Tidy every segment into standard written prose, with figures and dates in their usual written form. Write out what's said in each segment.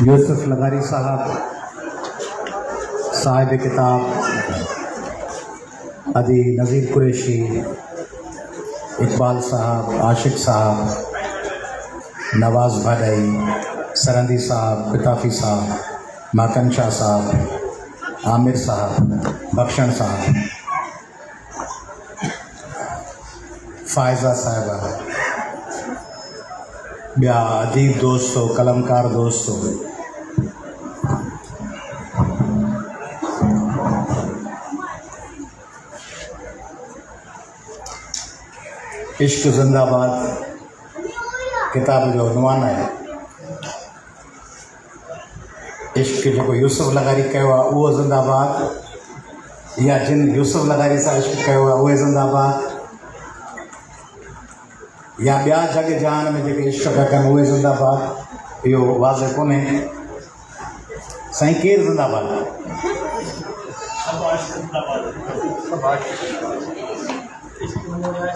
यूसुफ लगारी साहिब किताब अदी नज़ीर कुरैशी, इकबाल साहब, आशिक साहब, नवाज़ भाई, सरंदी साहब, पिताफी साहब, माकन शाह साहब, आमिर साहब, बख्शण साहब, फ़ायज़ा साहिबा, ॿिया अदीब दोस्तो, कलमकार दोस्तो, इश्क जिंदाबाद किताब जो उनवान है। इश्क जो यूसुफ लगारी कयो आहे उहो जिंदाबाद, या जिन यूसुफ लगारी सां इश्क कयो आहे उहे जिंदाबाद, या ॿिया जग जहान में जेके इश्क पिया कनि उहे जिंदाबाद, इहो वाज़े कोन्हे। साईं केरु जिंदाबाद?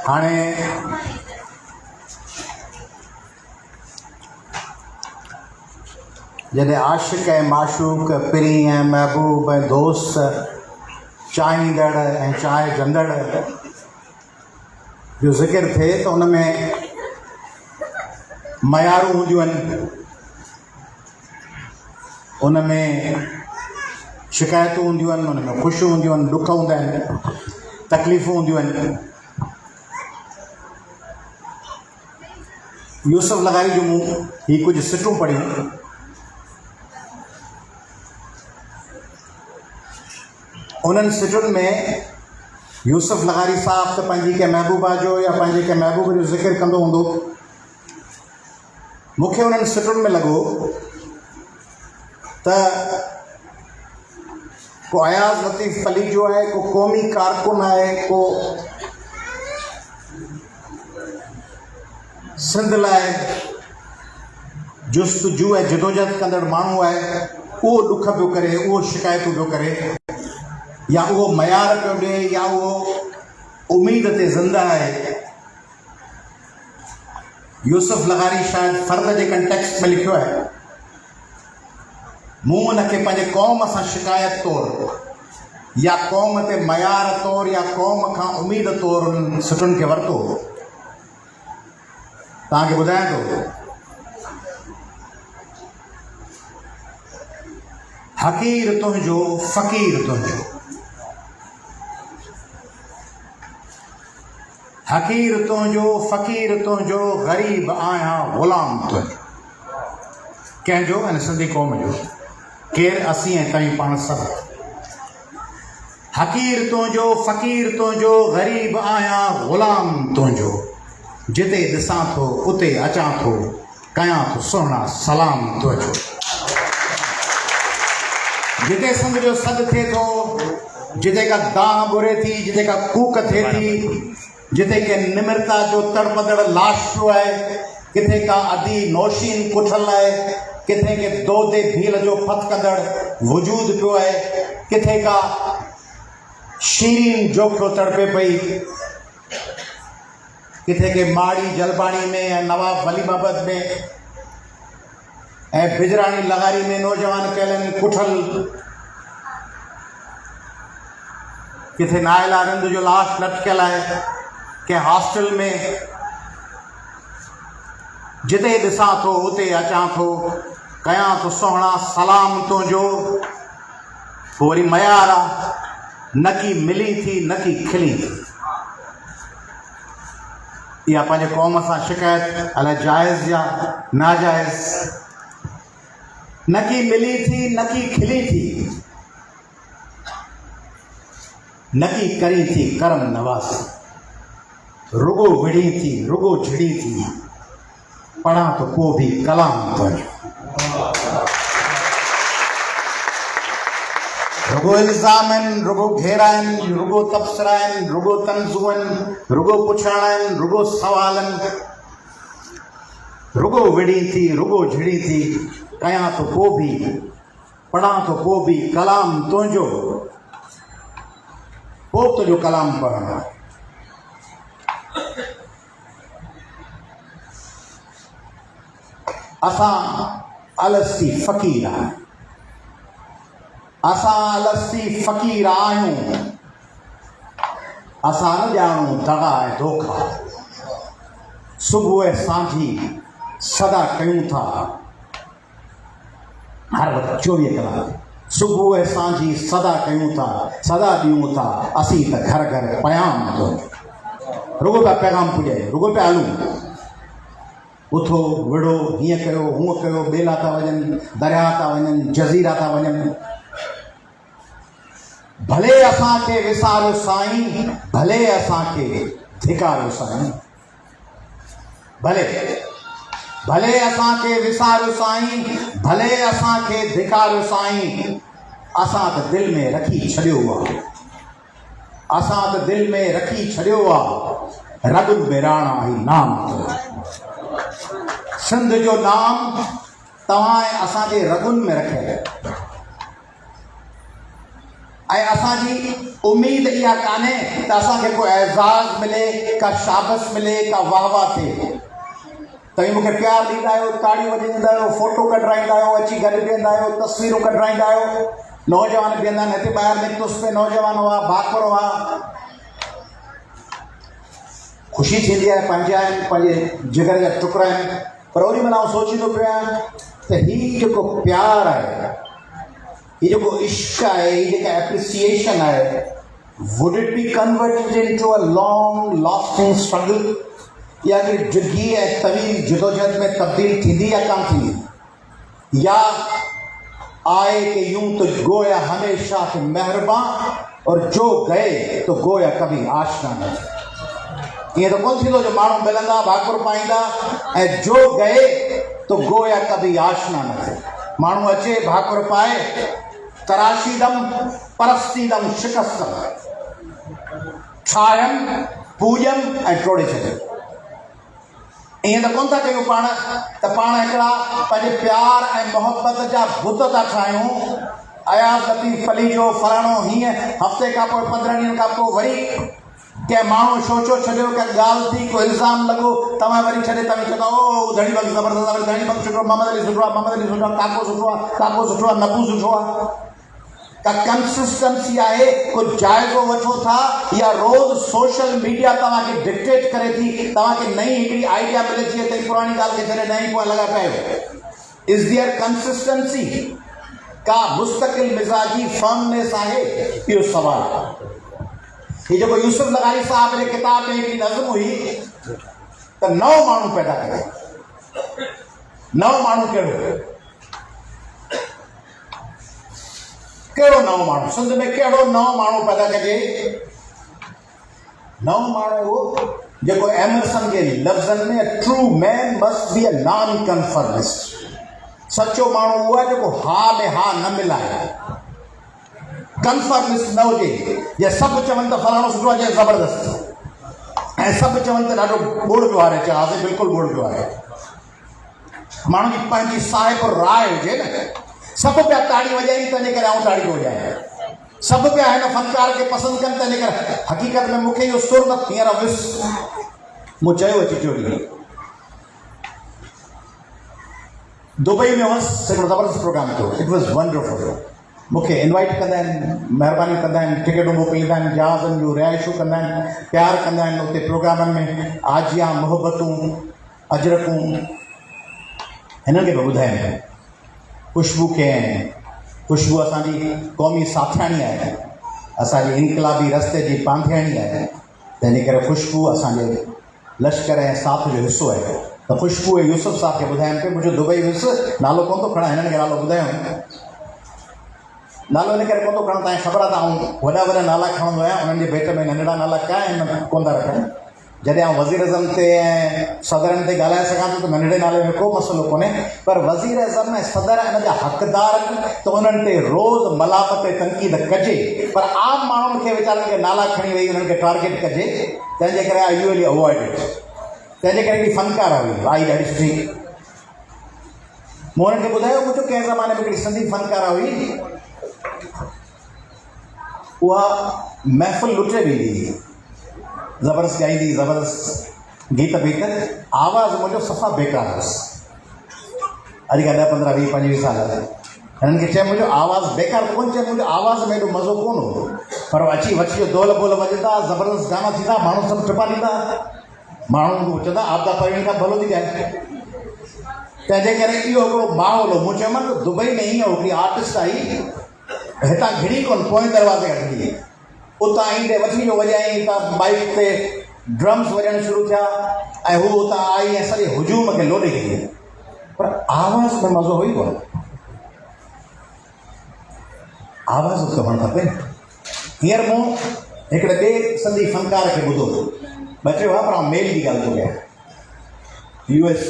हाणे जॾहिं आशिक़ ऐं माशूक़, पिरी ऐं महबूब ऐं दोस्त, चाहींदड़ ऐं चाहिजंदड़ जो ज़िक्र थिए त उन में मयारूं हूंदियूं आहिनि, उन में शिकायतूं हूंदियूं आहिनि, उन में ख़ुशियूं हूंदियूं आहिनि, ॾुख हूंदा आहिनि, तकलीफ़ूं हूंदियूं आहिनि। यूसुफ लगारी जो मूं ही कुछ सिटूं पढ़ियूं, उन्हनि सिटुनि में यूसुफ लगारी साहब त पंहिंजी कंहिं महबूबा जो या पंहिंजे कंहिं महबूब जो ज़िक्र कंदो हूंदो। मूंखे उन्हनि सिटुनि में लॻो त को अयाज़ लतीफ़ फली जो आहे, को क़ौमी कारकुन आहे, को सिंध लाइ जुस्तजू ऐं जदोजहद कंदड़ माण्हू आहे, उहो ॾुख पियो करे, उहो शिकायतूं पियो करे, या उहो मयार पियो ॾिए, या उहो उम्मीद ते ज़िंदा आहे। यूसुफ लगारी शायदि फ़र्द जे कंटेक्स्ट में लिखियो आहे, मूं उनखे पंहिंजे क़ौम सां शिकायत तौरु या क़ौम ते मयार तौरु या क़ौम खां उम्मीद तौरु उन्हनि सिटुनि खे वरितो। तव्हांखे ॿुधायां थो, हक़ीर तुंहिंजो फ़क़ीर तुंहिंजो, हक़ीर तुंहिंजो फ़क़ीर तुंहिंजो, ग़रीब आहियां ग़ुलाम तुंहिंजो। कंहिंजो? ऐं सिंधी क़ौम जो। केरु? असीं ऐं तव्हीं पाण सभु। हक़ीर तुंहिंजो फ़क़ीर तुंहिंजो, ग़रीब आहियां ग़ुलाम तुंहिंजो, जिते ॾिसां थो उते अचां थो, कयां थो सुहिणा सलाम तुंहिंजो। जिते सिंध जो सॾु थिए थो, जिते का दाह बुरे थी, जिते का कूक थिए थी, जिते के निमरता जो तड़पदड़ लाश पियो आहे, किथे का अदी नौशीन कुठल आहे, किथे के दोदे भील जो फत कंदड़ वजूद पियो आहे, किथे का शीरीन जोखियो तड़पे पई, किथे के माड़ी जलबाणी में ऐं नवाब वली महबत में ऐं बिजरानी लगारी में नौजवान कयलनि कुठल, किथे नायला रंद जो लाश लटकियल आहे के हॉस्टल में। जिते ॾिसां थो उते अचां थो, कयां थो सुहिणा सलाम तुंहिंजो। पोइ वरी मयार आहे, न की मिली थी न की खिली थी। इहा पंहिंजे क़ौम सां शिकायत अलाए जाइज़ या नाजाइज़। न की मिली थी न की खिली थी, न की करी थी करम नवाज़, रुगो विड़ी थी रुगो झिड़ी थी, पढ़ा तो को भी कलाम तुंहिंजो। रुगो इल्ज़ाम आहिनि, रुगो घेरा आहिनि, रुगो तबसरा आहिनि, रुगो तंज़ूं आहिनि, रुगो पुछाणा आहिनि, रुगो सवाल आहिनि, रुगो विड़ी थी रुगो झिड़ी थी, कयां तो को भी पढ़ा तो को भी कलाम तुंहिंजो। पोइ तुंहिंजो कलाम पढ़णो आहे। असां अलस्ती फ़क़ीर आहियूं, असां अलस्ती फ़क़ीर आहियूं, असां न ॼाणूं दगा ऐं धोखा, सुबुह सांझी सदा कयूं था, हर वक़्तु 24 कलाक सुबुह सांझी सदा कयूं था, सदा ॾियूं था, असीं त घर घर पयाम थो, रुगो पिया पैगाम पुॼाए, रुगो पिया हलूं, उथो विड़ो, हीअं कयो हूअं कयो, ॿेला था वञनि, दरिया था वञनि, जज़ीरा था वञनि। भले असांखे विसारियो साईं, भले असांखे धिकारियो साईं, भले भले असांखे विसारियो साईं, भले असांखे धिकारियो साईं, असां त दिलि में रखी छॾियो आहे, असां त दिलि में रखी छॾियो आहे, रगुन बिराणा ही नाम अथव। सिंध जो नाम तव्हां ऐं असांजे रगुन में रखियल, ऐं असांजी उम्मीद इहा कान्हे त असांखे को एज़ाज़ मिले, का शाबस मिले, का वाह वाह थिए। तव्हीं मूंखे प्यारु ॾींदा आहियो, ताड़ियूं वॼाईंदा आहियो, फ़ोटो कढाईंदा आहियो, अची गॾु बीहंदा आहियो, तस्वीरूं कढाईंदा आहियो, नौजवान बीहंदा आहिनि, हिते ॿाहिरि निकितुसि पे नौजवान हुआ, भाकुर हुआ, ख़ुशी थींदी आहे, पंहिंजा आहिनि, पंहिंजे जिगर जा टुकड़ा आहिनि। पर ओॾी महिल आउं सोचींदो पियो आहियां त हीउ जेको प्यारु आहे, हीउ जेको इश्क़ आहे, हीउ जेका एप्रिसिएशन आहे, would it be converted into a long lasting struggle, या कि डिघी ऐं तवील जदोजहद में तब्दील थींदी या कान थींदी, या आए कि यूं तो गोया हमेशा के मेहरबान और जो गए तो गोया कभी आशना न थे। ईअं त कोन थींदो जो माण्हू मिलंदा, भाकुर पाईंदा, ऐं जो गए तो गोया कभी आशना न थे। माण्हू अचे भाकुर पाए, तराशीदम परस्तीदम शिकस्तम, ठाहियमि पूॼम ऐं टोड़े छॾियमि। ईअं त कोन था कयूं पाण, त पाण हिकिड़ा पंहिंजे प्यार ऐं मोहबत जा बुत था ठाहियूं, अयाज़ लतीफ़ अली जो फलाणो हीअं, हफ़्ते खां पोइ 15 ॾींहंनि खां पोइ वरी कंहिं माण्हू सोचो छॾियो, कंहिं ॻाल्हि थी, को इल्ज़ाम लॻो, तव्हां वरी छॾे तव्हां चवंदा ओ धणी बग ज़बरदस्त आहे, धणी बग सुठो आहे, मोहम्मद अली सुठो आहे, मोहम्मद अली सुठो आहे, काको सुठो आहे, काको सुठो आहे, नबू सुठो आहे। का कंसिस्टेंसी आहे, कुझु जाइज़ो वठो था, या रोज़ सोशल मीडिया तव्हांखे डिक्टेट करे थी, तव्हांखे नई हिकिड़ी आइडिया मिले थी त पुराणी ॻाल्हि खे छॾे नई पोइ लॻा पियो। इज़ देयर कंसिस्टेंसी, का मुस्तक़िल मिज़ाजी फर्मनेस आहे, इहो सवाल आहे। हीउ जेको यूसुफ लगारी साहब जे किताब में हिकिड़ी नज़म हुई त नओं माण्हू पैदा करे, नओं माण्हू कहिड़ो नओं माण्हू, सिंध में कहिड़ो नओं माण्हू पैदा कजे? नओं माण्हू उहो जेको एमरसन जे लफ़्ज़नि में, a true man must be a non conformist. सचो माण्हू उहो आहे जेको हा में हा न मिलाए, कंफर्मिस्ट न हुजे। या सभु चवनि त फलाणो सुठो आहे, ज़बरदस्त, ऐं सभु चवनि त ॾाढो ॿोड़ पियो आहे, चवांसि बिल्कुलु ॿोड़ पियो आहे। माण्हू जी पंहिंजी साहिब राय हुजे न। सभु पिया ताड़ी वॼाइनि, तंहिंजे करे आउं ताड़ी थो वॼायां, सभु पिया हिन फनकार खे पसंदि कनि, तंहिंजे करे हक़ीक़त में मूंखे इहो सुर न हींअर विस, मूं चयो अची चोरी दुबई में हुअसि, हिकिड़ो ज़बरदस्त प्रोग्राम थियो, इट वॉज़ वंडरफुल। मूंखे इनवाइट कंदा आहिनि, महिरबानी कंदा आहिनि, टिकटूं मोकिलींदा आहिनि, जहाज़नि जूं रिहाइशूं कंदा आहिनि, प्यारु कंदा आहिनि। उते प्रोग्रामनि में आजिया मोहबतूं अजरकूं हिननि खे बि ॿुधाइनि। खुशबू खे, खुशबू असांजी क़ौमी साथियाणी आहे, असांजी इनकलाबी रस्ते जी पांधियाणी आहे, तंहिंजे करे खुशबू असांजे लश्कर ऐं साथ जो हिसो आहे। त खुशबू ऐं यूसुफ साहब खे ॿुधाइनि पियो, मुंहिंजो दुबई वियुसि, नालो कोन थो खणा, हिननि खे नालो ॿुधायो, नालो इन करे कोन थो खणा, तव्हांखे ख़बर आहे त आउं वॾा वॾा नाला खणंदो आहियां, उन्हनि जे भेट में नंढड़ा नाला का आहिनि कोन था रखनि। जॾहिं आउं वज़ीर अज़म ते ऐं सदरनि ते ॻाल्हाए सघां थो त नंढड़े नाले में को मसइलो कोन्हे, पर वज़ीर अज़म ऐं सदर हिन जा हक़दार आहिनि, त उन्हनि ते रोज़ मलामत ऐं तनक़ीद कजे, पर आम माण्हुनि खे वीचारनि खे नाला खणी वेही उन्हनि खे टारगेट कजे, तंहिंजे करे आई यूली अवॉइडेड। तंहिंजे करे हिकिड़ी फनकार हुई, आई ॾाढी सुठी। मूं हुननि खे ॿुधायो, मुंहिंजो कंहिं ज़माने में हिकिड़ी सिंधी फनकार हुई, उहा महफ़िल लुटे वेंदी हुई, ज़बरदस्त ॻाईंदी, ज़बरदस्त गीत बीत, आवाज़ मुंहिंजो सफ़ा बेकार हुअसि। अॼु खां 10 15 20 25 साल हिननि खे चए मुंहिंजो आवाज़ु बेकार कोन, चए मुंहिंजो आवाज़ में एॾो मज़ो कोन हो, पर अची वठी दोल बोल वॼंदा, ज़बरदस्त गाना थींदा, माण्हू सभु टिपा ॾींदा, माण्हू चवंदा आपदा परवीन खां भलो थी ॻाए। तंहिंजे करे इहो हिकिड़ो माहौल हो। मूं चयोमांसि त दुबई में हीअं हिकिड़ी आर्टिस्ट आई, हितां घिड़ी कोन, पोएं दरवाज़े खां घिड़ी, उतां ईंदे वठी जो वॼाई, हितां बाइक ते ड्रम्स वॼणु शुरू थिया ऐं हू उतां आई ऐं सॼे हुजूम खे लोॾे खे, पर आवाज़ में मज़ो हुई कोन। आवाज़ त हुअणु खपे। हींअर मूं हिकिड़े ॿिए सिंधी फ़नकार खे ॿुधो, ॿ टे हुआ, पर मेल जी ॻाल्हि थो कयां। US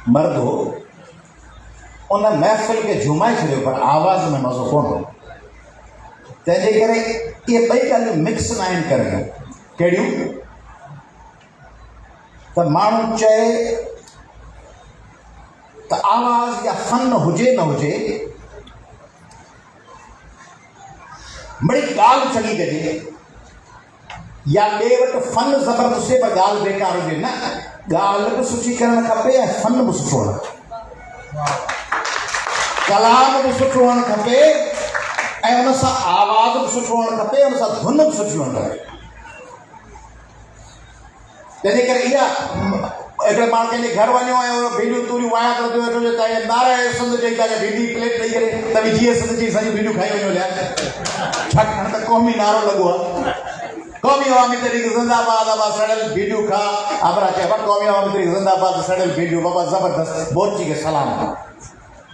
मर्द हो, उन महफ़िल खे झुमाए छॾियो, पर आवाज़ में मज़ो कोन हो। तंहिंजे करे इहे ॿई ॻाल्हियूं मिक्स न आहिनि करणियूं। कहिड़ियूं? त माण्हू चए त आवाज़ या फ़न हुजे न हुजे, बड़ी ॻाल्हि चङी कजे, या ॿिए वटि फ़न ज़बरदस्त हुजे पर ॻाल्हि बेकार हुजे, न, ॻाल्हि बि सुठी करणु खपे ऐं फ़न बि सुठो हुअणु खपे, कलाम बि सुठो हुअणु खपे ऐं उन सां आवाज़ बि सुठो हुअणु खपे, उन सां धुन बि सुठी हुअणु खपे। तंहिंजे करे इहा हिकिड़े माण्हू कंहिंजे घर वञो ऐं भीडियूं तूरियूं वाया करे वेठो हुजे त नारायण सिंध चई था भीडी प्लेट ॾेई करे त बि जीअं सिंध जी सॼी भीडियूं खाई वञो लिया, छाकाणि त क़ौमी नारो लॻो आहे, क़ौमी अवामी तहरीक ज़िंदाबाद, बाबा सड़ियल भीडियूं खा। आबरा चए क़ौमी अवामी तहरीक ज़िंदाबाद, सड़ियल भीडियूं, बाबा ज़बरदस्त, बोची खे सलाम।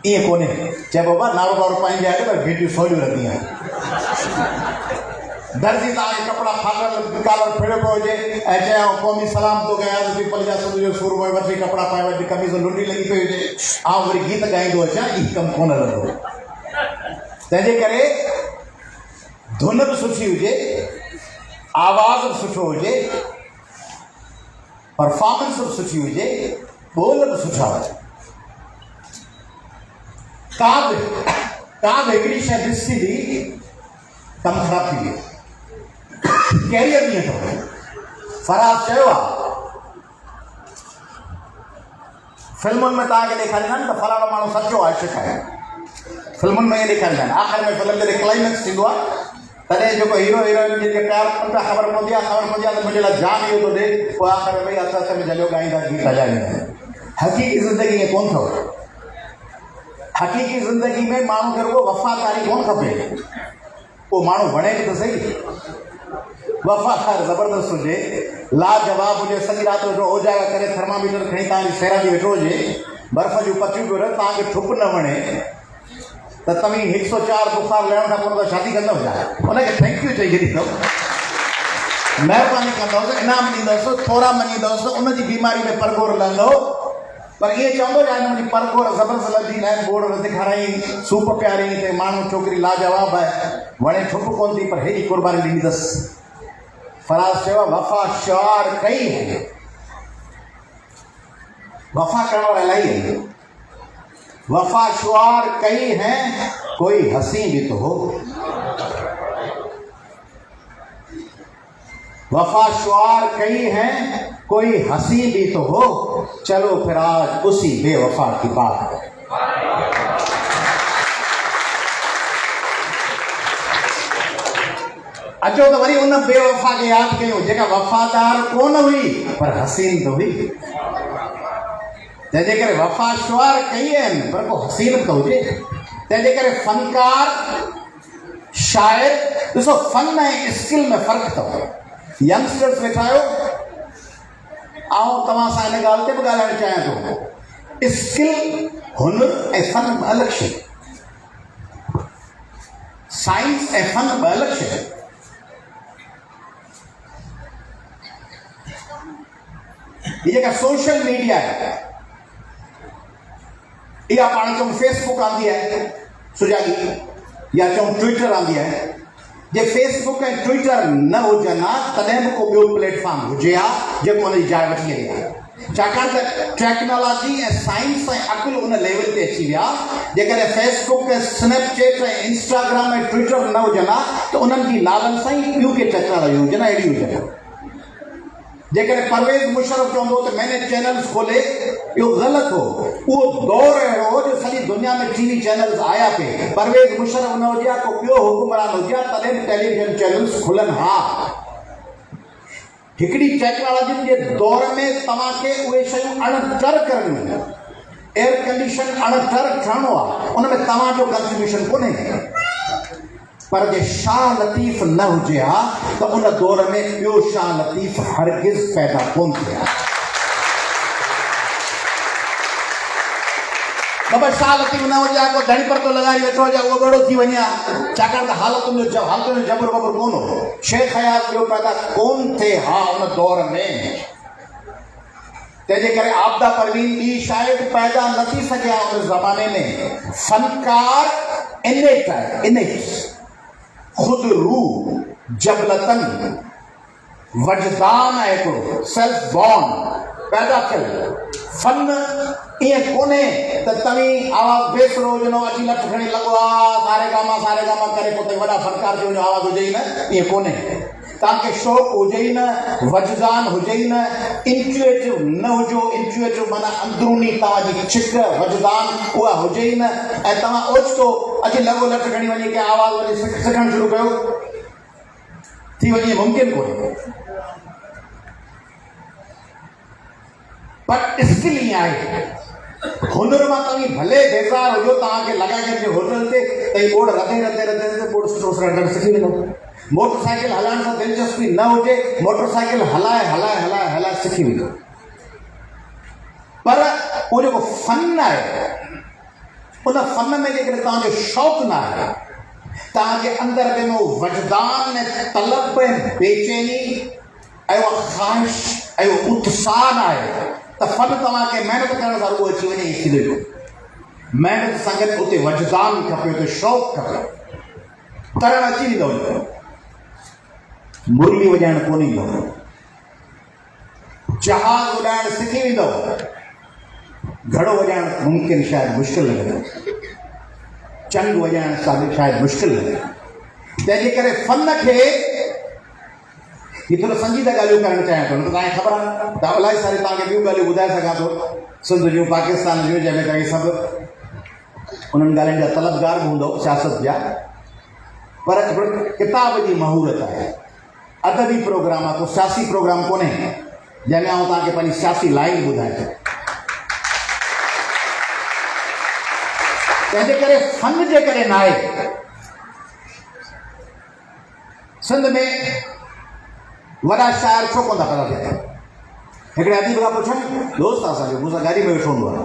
ईअं कोन्हे, चए बाबा नारो वारो पाईंदी आहे पर भीडियूं सवलियूं रहंदियूं आहिनि। दर्जी तव्हांखे कपिड़ा फाटल कालर फिड़ियो पियो हुजे ऐं चयां क़ौमी सलाम थो कयां, पीपल जा सिंध जो सुर में वठी कपिड़ा पाए वठी कमीज़ लुंडी लॻी पई हुजे, ऐं वरी गीत ॻाईंदो अचां, इहो कमु कोन हलंदो। तंहिंजे करे धुन बि सुठी हुजे, आवाज़ बि सुठो हुजे, परफॉर्मेंस बि सुठी हुजे, बोल बि सुठा हुजनि। का बि हिकिड़ी शइ ॾिसी थी कमु ख़राबु थी वियो, कैरियर ॾींहं अथव। फराज़ चयो आहे फिल्मुनि में तव्हांखे ॾेखारींदा आहिनि त फलाणो माण्हू सचो आशिक़ु आहे, फिल्मुनि में ईअं ॾेखारींदा आहिनि। आख़िर में फिल्म जॾहिं क्लाइमेक्स थींदो आहे तॾहिं जेको हीरो हीरोइन जी प्यार ख़बर पवंदी आहे त मुंहिंजे लाइ जान इहो थो ॾे, पोइ आख़िर में भई हथ में जलियो ॻाईंदा गीत हलाईंदा। हक़ीक़ी ज़िंदगी ईअं कोन अथव। हक़ीक़ी ज़िंदगी में माण्हू खे रुॻो वफ़ादारी कोन खपे, पोइ माण्हू वणे बि त सही, वफ़ादार ज़बरदस्त हुजे, लाजवाब हुजे, सॼी राति वेठो ओजागा करे थर्मामीटर खणी तव्हांजी सैराजी वेठो हुजे, बर्फ़ जूं पतियूं पियो रहे, तव्हांखे ठुप न वणे त तव्हीं 104 बुखार लहण खां पोइ शादी कंदव छा? उनखे थैंक यू चई छॾींदव, महिरबानी कंदवसि, इनाम ॾींदुसि, थोरा मञींदुसि, उनजी बीमारी में परगोर लहंदो। पर ईअं चवंदो छा मुंहिंजी परगोर ज़बरदस्त लधी न आहे, बोड़ रद खाराई, सूप पियारी, ते माण्हू छोकिरी लाजवाब आहे, वणे ठुप कोन थी, पर हेॾी क़ुर्बानी ॾींदसि। फराज़ चयो वफ़ा शुआर कई है, वफ़ा करण वारा इलाही आहिनि, वफ़ा शुआर कई है, कोई हसी भी तो हो, वफ़ा शुआर कई है, कोई हसी भी तो हो, चलो फिर आज उसी बेवफा की बात करें। अचो तो वरी उन बेवफा खे यादि कयूं जेका वफ़ादार कोन हुई पर हसीन तो हुई। तंहिंजे करे वफ़ा शुआर कई आहिनि पर को हसीन तो हुजे। तंहिंजे करे फनकार शायर, ॾिसो फन ऐं स्किल में फ़र्क़ु अथव। यंगस्टर्स वेठा आहियो, आउं तव्हां सां हिन ॻाल्हि ते बि ॻाल्हाइणु चाहियां थो, स्किल हुनर ऐं फन ॿ अलॻि शइ, साइंस ऐं फन ॿ अलॻि शइ। ये जेका सोशल मीडिया है, इहा पाण चऊं फेसबुक आंदी है सुजागी, या चऊं ट्विटर आंदी है। जे फेसबुक ऐं ट्विटर न हुजनि हा तॾहिं बि को ॿियो प्लेटफॉर्म हुजे हा जेको हुनजी जाइ वठी हले हा। छाकाणि त टेक्नोलॉजी ऐं साइंस ऐं अकुल उन लेवल ते अची विया, जेकॾहिं फेसबुक ऐं स्नैपचैट ऐं इंस्टाग्राम ऐं ट्विटर न हुजनि हा त उन्हनि जी नालनि सां ई ॿियूं के टेक्नोलॉजी हुजनि हा, अहिड़ी हुजनि हा। जेकॾहिं परवेज़ मुशर्रफ चवंदो त मैंने चैनल्स खोले, इहो ग़लति हो। वो दौर अहिड़ो जो सॼी दुनिया में टीवी चैनल्स आया पे, परवेज़ मुशर्रफ न हुजे को ॿियो हुकुमरान हुजे तॾहिं टेलीविजन चैनल्स खुलनि हा। हिकिड़ी टेक्नोलॉजी जे दौर में तव्हांखे उहे शयूं अणतर करणियूं, एयर कंडीशन अणतर ठहणो आहे, उन में तव्हांजो कंट्रीब्यूशन कोन्हे। पर जे शाह लतीफ़ न हुजे हा त उन दौर में ॿियो शाह लतीफ़ हरगिज़ पैदा कोन थिए हा। बाबा शाह लतीफ़ न हुजे हा, को धणी परतो लॻाए वेठो हुजे उहो ॻोड़ो थी वञे हा, छाकाणि त हालतुनि जो जबर वबर कोन हो। शेख हयात ॿियो पैदा कोन थिए हा उन दौर में। तंहिंजे करे आबदा परवीन ॿी शायदि पैदा न थी सघे हा उन ज़माने में। फनकार इनेट आहे, इनेट खुद रू जबलतन वजदान आहे, हिकिड़ो सेल्फ बॉर्न पैदा थियल। फन ईअं कोन्हे त तव्हीं आवाज़ बेसरो हुजनो अची लठ खणी लॻो आहे सारे गामा करे पोइ वॾा फनकार जो आवाज़ हुजे ई न, ईअं कोन्हे। तव्हांखे शौक़ु हुजे ई न, वजदान हुजे ई न, इंट्यूएटिव न हुजो। इंट्यूएटिव माना अंदरूनी तव्हांजी छिक वजदान उहा हुजे ई न, ऐं तव्हां ओचितो अची लॻो लठ खणी वञी के आवाज़ वञी सिखणु शुरू कयो, थी वञे मुमकिन कोन्हे। पर स्किल ईअं आहे, हुनर मां तव्हीं भले बेज़ार हुजो, तव्हांखे लॻाए करे होटल ते त बोर्ड रधे बोर्ड सुठो रधणु सिखी वेंदो। मोटरसाइकिल हलाइण सां दिलचस्पी न हुजे, मोटरसाइकिल हलाए सिखी वेंदो। पर उहो जेको फन आहे, उन फन में जेकॾहिं तव्हांजो शौक़ु न आहे, तव्हांजे अंदरि में वजदान ऐं तलब ऐं बेचैनी ऐं उहा ख़्वाहिश ऐं उहो उत्साह न आहे त फन तव्हांखे महिनत करण सां उहो अची वञे थी वेंदो। महिनत सां गॾु उते वजदान खपे, उते शौक़ु खपे। तरणु अची वेंदो, मुरली वॼाइणु कोन ईंदो, जहाज़ उॾाइणु सिखी वेंदो, घड़ो वॼाइणु मुमकिन शायदि मुश्किल लॻंदो, चंग वॼाइणु शायदि मुश्किल लॻे। तंहिंजे करे फन खे ही थोरो संजीदा ॻाल्हियूं करणु चाहियां थो, न त तव्हांखे ख़बर आहे त इलाही सारी तव्हांखे ॿियूं ॻाल्हियूं ॿुधाए सघां थो, सिंध जूं पाकिस्तान जूं, जंहिंमें तव्हांखे सभु उन्हनि ॻाल्हियुनि जा तलबगार बि हूंदो सियासत जा। पर किताब जी महूरत आहे, अदबी प्रोग्राम आहे, को सियासी प्रोग्राम कोन्हे जंहिंमें आउं तव्हांखे पंहिंजी सियासी लाइन ॿुधाए थो। तंहिंजे करे फन जे करे न आहे। सिंध में वॾा शाइर छो कोन था पैदा थियनि? हिकिड़े अदीब खां पुछनि, दोस्त आहे असांजो, मूं सां गाॾी में वेठो हूंदो आहे,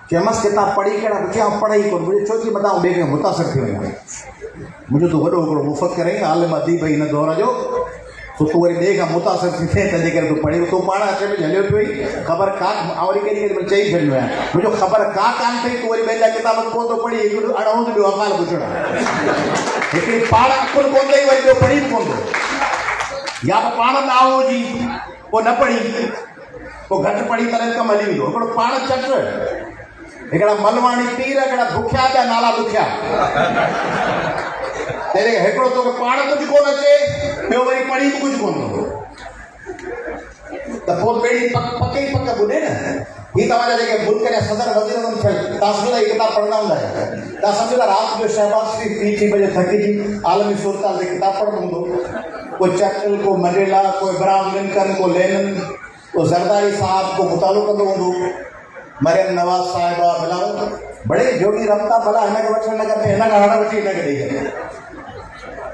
चयोमांसि किताब पढ़ी कहिड़ा? पुछिया पढ़ाई कोन, मुंहिंजो छो थी मथां ॿिए खे मुतासिर थी वञा। मुंहिंजो तूं वॾो हिकिड़ो मुफ़त करे आलिम अदीब हिन दौर जो, तो तूं वरी ॿिए खां मुतासिर थी थिए, तंहिंजे करे तूं पढ़ी, तूं पाण अचे में हलियो पियो ई ख़बर का, ऐं वरी केॾी केॾी महिल चई छॾींदो आहियां, मुंहिंजो ख़बर का कान अथई, तूं वरी ॿिए जा किताब कोन थो पढ़ी, हिकिड़ो अणहूंद ॿियो अकाल पुछणु, हिकिड़ी पाण अकुल कोन अथई वरी ॿियो पढ़ी बि कोन थो, या त पाण ताओ हुजी पोइ न पढ़ी, पोइ घटि पढ़ी तॾहिं कमु हली वेंदो। हिकिड़ो पाण चट, हिकिड़ा मलवाणी पीर, हिकिड़ा दुखिया ॿिया नाला दुखिया, हिकिड़ो तोखे पाण कुझु कोन अचे, ॿियो वरी पढ़ी बि कुझु कोन थो, त पोइ पहिरीं पक ई पक ॿुधे न। ही तव्हांजा जेके मुल्क जा सदर वज़ीर थियल, तव्हां सम्झो था हीअ किताब पढ़ंदा हूंदा, तव्हां सम्झो था राति जो शहबाज़ शरीफ़ 3 बजे थकिजी आलमी सूरत ते किताब पढ़ंदो हूंदो, को चर्चिल, को मंडेला, को इब्राहिम लिंकन, को लेनिन, को ज़रदारी साहब, को मुतालो कंदो हूंदो, मरियम नवाज़ साहिबा, बिलावल बड़े जोगी रमता, भला हिनखे वठणु न खपे, हिन खां हड़ वठी हिनखे ॾेई करे,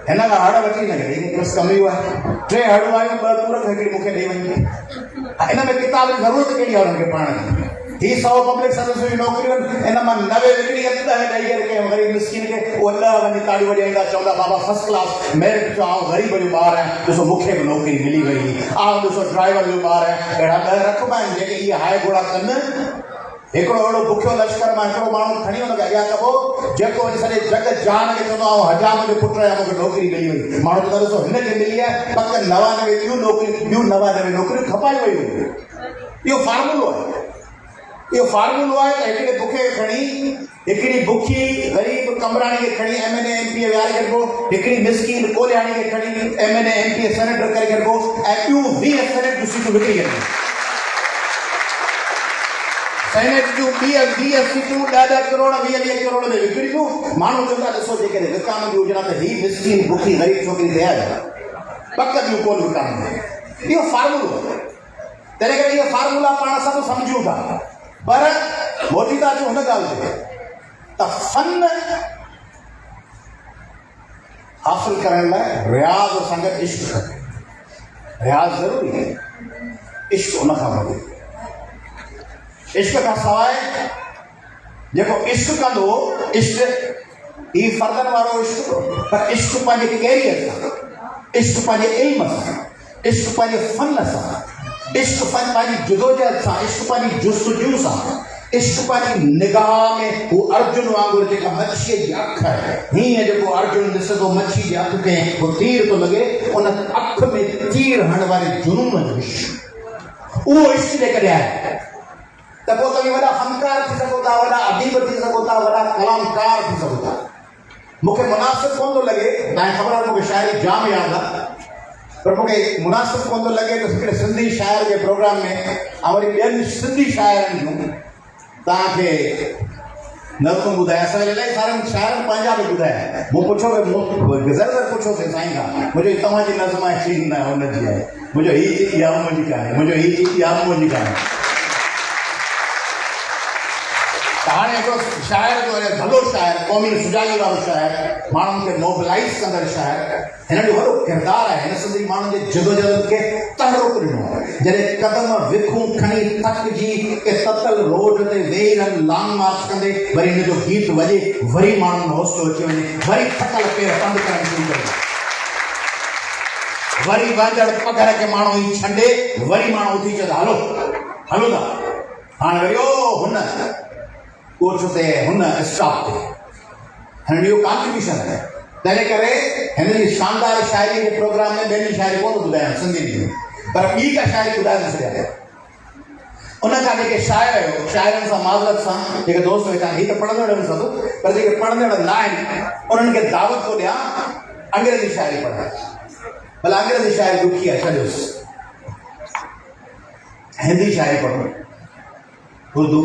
हिन खां हड़ वठी हिनखे ॾेई, बसि कमु इहो आहे। 3 हड़ूं आयूं, 2 पूरक, हिकिड़ी मूंखे ॾेई वञे। हिन में किताब जी ज़रूरत कहिड़ी आहे हुननि खे पढ़ण जी? ही 100 पब्लिक सर्विस जी नौकरियूं आहिनि, इन मां 90 विकिणी आहिनि, 10 ॾेई करे कंहिं ग़रीब मिस्किन खे उहे 10 वञी ताड़ियूं वॼाईंदा, चवंदा बाबा फर्स्ट क्लास मेरिट जो आउं ग़रीब जो ॿार आहियां, ॾिसो मूंखे बि नौकिरी मिली वई, आउं ॾिसो ड्राइवर जो ॿार आहियां। अहिड़ा 10 रक़म आहिनि जेके इहे हाय घोड़ा कनि। हिकिड़ो अहिड़ो बुखियो लश्कर मां हिकिड़ो माण्हू खणी वञो अॻियां कबो, जेको वञी सॼे जग जहान खे चवंदो आउं हजाम जो पुटु आहियां, मूंखे नौकिरी मिली वई। माण्हू चवंदो ॾिसो हिनखे मिली आहे, पक 99 ॿियूं नौकिरियूं खपायूं वयूं। इहो फार्मूलो आहे, इहो फार्मूलो आहे त हिकिड़े बुखे खे खणी, हिकिड़ी बुखी ग़रीब कमराणी खे खणी MNA MP विहारे छॾिबो, हिकिड़ी मिस्कीन कोलियाणी खे खणी MNA MP सेनेटर करे छॾिबो, ऐं ॿियूं 20 सेनेट जूं सीटूं विकिणी छॾिबो। सेनेट जूं 20 सीटूं 10 करोड़ 20 करोड़ में विकिणी थियूं। माण्हू चवनि था ॾिसो जेकॾहिं विकामंदी हुजनि त हीअ मिसकीन बुखी ग़रीब छोकिरी तयार आहे, पक ॿियूं कोन विकामंदी। इहो फार्मूलो तंहिं करे इहो फार्मूला पाण सभु सम्झूं था, पर मोटी था अचूं हुन ॻाल्हि ते त फन हासिल करण लाइ रियाज़ सां गॾु इश्क खपे। रियाज़ ज़रूरी आहे, इश्क उन खां वधीक। इश्क खां सवाइ जेको इश्क कंदो, इश्क ही फर्दनि वारो इश्क, पर इश्क पंहिंजे कैरियर सां, इश्क पंहिंजे इल्म सां, इश्क पंहिंजे फन सां, इश्क पंहिंजी जदोजहद सां, इश्क पंहिंजी जुस्तजू सां, इश्क पंहिंजी निगाह में हू अर्जुन वांगुरु जेका मच्छीअ जी अखि आहे, हीअं जेको अर्जुन ॾिसे थो मच्छी जी अखि खे हू तीर थो लॻे, उन अखि में तीर हणण वारे जुनून जो इश्क, उहो इश्क जेकॾहिं आहे त पोइ तव्हां वॾा फनकार थी सघो था, वॾा अदीब थी सघो था, वॾा कलामकार थी सघो था। मूंखे मुनासिब कोन थो लॻे, तव्हांखे ख़बर आहे मूंखे शाइरी जाम यादि आहे, पर मूंखे मुनासिब कोन थो लॻे त हिकिड़े सिंधी शाइर जे प्रोग्राम में ऐं वरी ॿियनि सिंधी शाइरनि जूं तव्हांखे नज़मूं ॿुधाया। असांजे इलाही सारनि शाइरनि पंहिंजा बि ॿुधाया। मूं पुछो ज़र पुछोसीं साईं खां, मुंहिंजो तव्हांजी नज़म आहे चीन न आहे, हुनजी आहे, मुंहिंजो हीअ चीज इहा मुंहिंजी कान्हे, मुंहिंजो हीअ चीज इहा मुंहिंजी कान्हे। हाणे हिकिड़ो शाइर जो भलो शाइर, क़ौमी सुजाॻी वारो शाइर, माण्हुनि खे मोबिलाइज़ कंदड़ शाइर, हिन जो वॾो किरदारु आहे। हिन सिंधी माण्हुनि जे जदोजहद खे तहरुक ॾिनो आहे। जॾहिं कदम विखूं खणी थकिजी के ततल रोड ते वेही रहनि लॉन्ग मार्च कंदे, वरी हिन जो गीत वॼे, वरी माण्हुनि में हौसलो अची वञे, वरी थकल पेर पंधु करणु शुरू करे, वरी वंदड़ पघर खे माण्हू ई छंडे, वरी माण्हू उथी चवंदा हलो हलो था। हाणे वरी ओ हुन कोच ते हुन स्टॉप ते हिन जो कॉन्ट्रीब्यूशन आहे। तंहिं करे हिन जी शानदार शाइरी जे प्रोग्राम में ॿियनि जी शाइरी कोन ॿुधायां सिंधी जी, पर ॿी का शाइरी ॿुधाए न सघिया। उन खां जेके शाइर आहियो, शाइरनि सां माज़रत सां जेके दोस्त वेठा, हीअ त पढ़ंदड़ आहिनि सभु, पर जेके पढ़ंदड़ न आहिनि उन्हनि खे दावत थो ॾियां अंग्रेज़ी शाइरी पढ़ण। भला अंग्रेज़ी शाइरी ॾुखी आहे, छॾियोसि, हिंदी शाइरी पढ़ो, उर्दू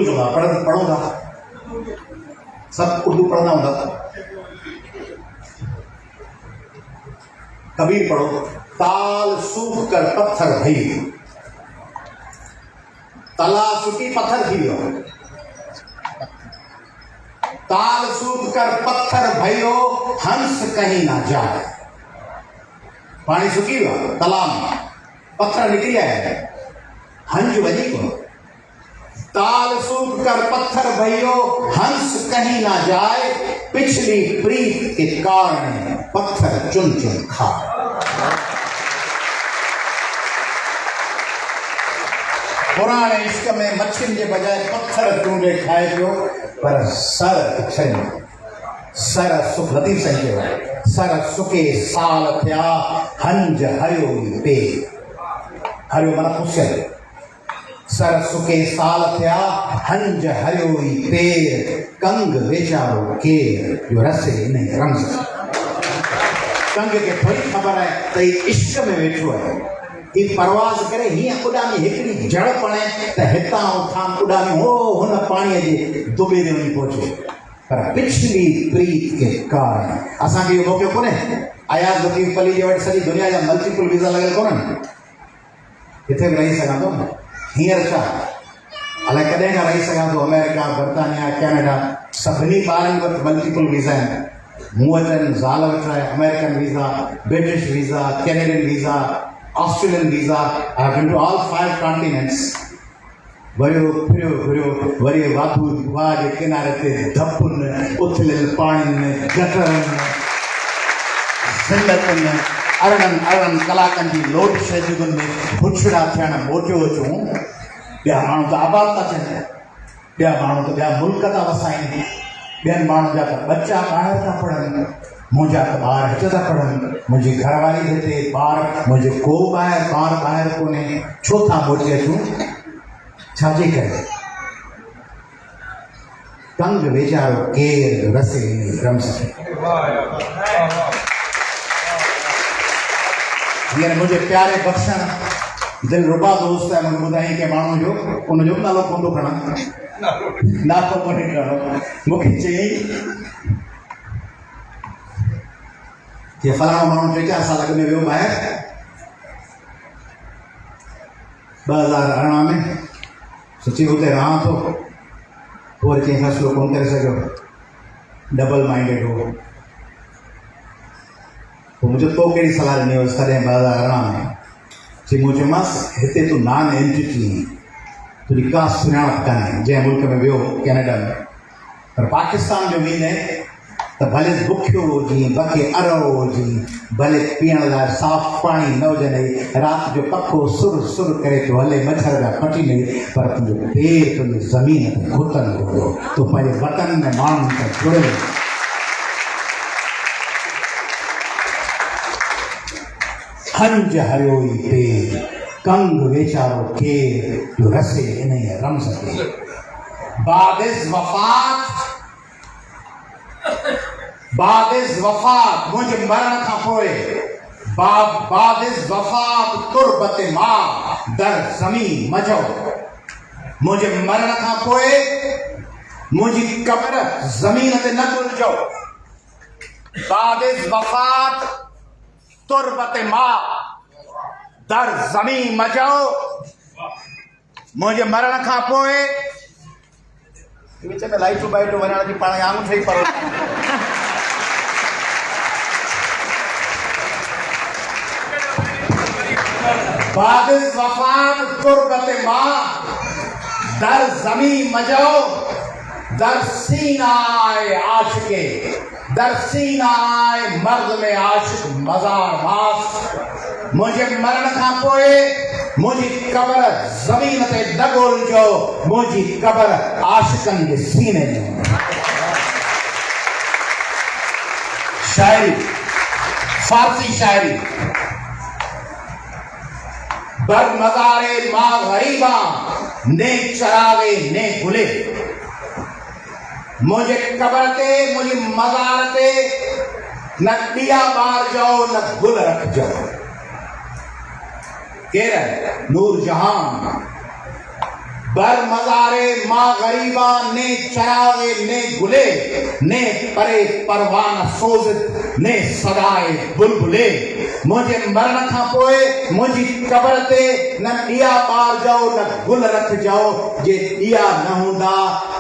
जो पढ़ो था, सब उर्दू पढ़ना होगा। कबीर पढ़ो, ताल सूख कर पत्थर भई, तला सुटी पत्थर थी वियो, ताल सूख कर पत्थर भयो, हंस कहीं ना जाए। पानी सुकी वियो, तला में पत्थर निकली आया, हंज वजी को, ताल सूख कर पत्थर भयो, हंस कहीं ना जाए, पिछली प्रीत के कारण पत्थर चुन चुन खाए। पुराने इश्क में मच्छिन के बजाय पत्थर चूंडे खाए पियो, पर सर छॾियो, सर सुख लतीफ़ साईं चयो, सर सुके साल थिया, हंज हरियो पे, हरियो माना पुछियल, सर सुके साल थिया, हंज हरियो पेर, कंग वेचारो केर, जो रसे नहीं रमज़। कंग के थोड़ी खबर है त इश्क में वेठो है, ही परवाज़ करे हीअं उॾामी हिकिड़ी जड़ पणे त हितां उतां उॾामी हो हुन पाणीअ जे दुबे ते वञी पहुचे, पर पिछली प्रीत के कारण असांखे इहो मौक़ो कोन्हे। अयाज़ लतीफ़ अली जे वटि सॼी दुनिया जा मल्टीपल वीज़ा लॻियल कोन्हनि, किथे बि रही सघां थो न। हींअर छा अलाए कॾहिं खां रही सघां थो, अमेरिका, बर्तानिया, कैनेडा, सभिनी ॿारनि वटि मल्टीपल वीज़ा आहिनि। मूं वटि आहिनि, ज़ाल वटि आहे, American visa, British visa, Canadian visa, Australian visa. I have been to all 5 continents. वरियो फिरियो घुरियो, वरी वाधू वाह जे किनारे ते धपुनि, उथलियल पाणियुनि में, गटरनि में, ज़िंदतुनि, अरड़नि कलाकनि जी लोट शहदुनि में बुछड़ा थियण मोटियो अचूं। ॿिया माण्हू त आबाद था थियनि, ॿिया माण्हू त ॿिया मुल्क था वसाइनि, ॿियनि माण्हुनि जा त बच्चा ॿाहिरि था पढ़नि, मुंहिंजा त ॿार हिते था पढ़नि, मुंहिंजी घरवारी हिते, ॿार मुंहिंजे को ॿार ॿाहिरि कोन्हे, छो था मोटी अचूं? छाजे करे? कंग वेचारो केर, रसे रमज़। हींअर मुंहिंजे प्यारे बख़्शण दिल रुबा दोस्त है मूंखे ॿुधाई के माण्हू जो उनजो बि नालो कोन थो खणा नालो कोन्हे खणो मूंखे चयईं कि फलाणो माण्हू 3-4 साल अॻु में वियो ॿाहिरि 2018 में सची हुते रहां थो पोइ वरी कंहिं फ़ैसिलो कोन करे सघियो डबल माइंडेड हो पोइ मुंहिंजो तो कहिड़ी सलाह ॾिनी हुअसि तॾहिं 2018 में चई मूं चयोमांसि हिते तूं नॉन एंटिटी तुंहिंजी का सुञाणप कान्हे जंहिं मुल्क में वियो कैनेडा में पर पाकिस्तान जो वेंदे त भले बुखियो हुजी बखे अरो हुजी भले पीअण लाइ साफ़ पाणी न हुजनि राति जो पखो सुर सुर करे थो हले मच्छर जा पटी नहीं पर तुंहिंजो पेर तुंहिंजी ज़मीन ते घुटंदो हुओ तूं पंहिंजे वतन में माण्हुनि सां जुड़ियल हंज हरियोई पेर कंग वेचारो केर जो रसे इन रमज़ ते बादिस वफ़ात मुंहिंजे मरण खां पोइ बादिस वफ़ात तुरबत मां दर ज़मीन मजो मुंहिंजे मरण खां पोइ मुंहिंजी कब्र ज़मीन ते न गुलजो बादिस वफ़ात तुरबत मां दर ज़मीन मजो मुंहिंजे मरण खां पोइ विच में लाइटूं बाइटूं वञण जी पाण आङुर ठही पड़ो बादिस वफ़ात तुरबत मां दर ज़मीन मजो दर सीनाए आशिके दर सीनाए मर्द में आशिक मज़ार मास मुंहिंजे मरण खां पोइ मुंहिंजी कब्र ज़मीन ते न ॻोल्हिजो मुंहिंजी कब्र आशिकनि जे सीने में शायरी फारसी शायरी बर मज़ारे मां ग़रीबा ने चरागे ने गुले मुझे कब्र ते मुझे मज़ार ते न दिया बार जाओ न गुल रख जाओ केर नूर जहां बर मज़ारे मां ग़रीबा ने चरागे ने गुले ने परे परवान सोज़त ने सदाए बुलबुले मुझे मरण खां पोइ मुझी कब्र ते न दिया बार जाओ न गुल रख जाओ जे दिया न हूंदा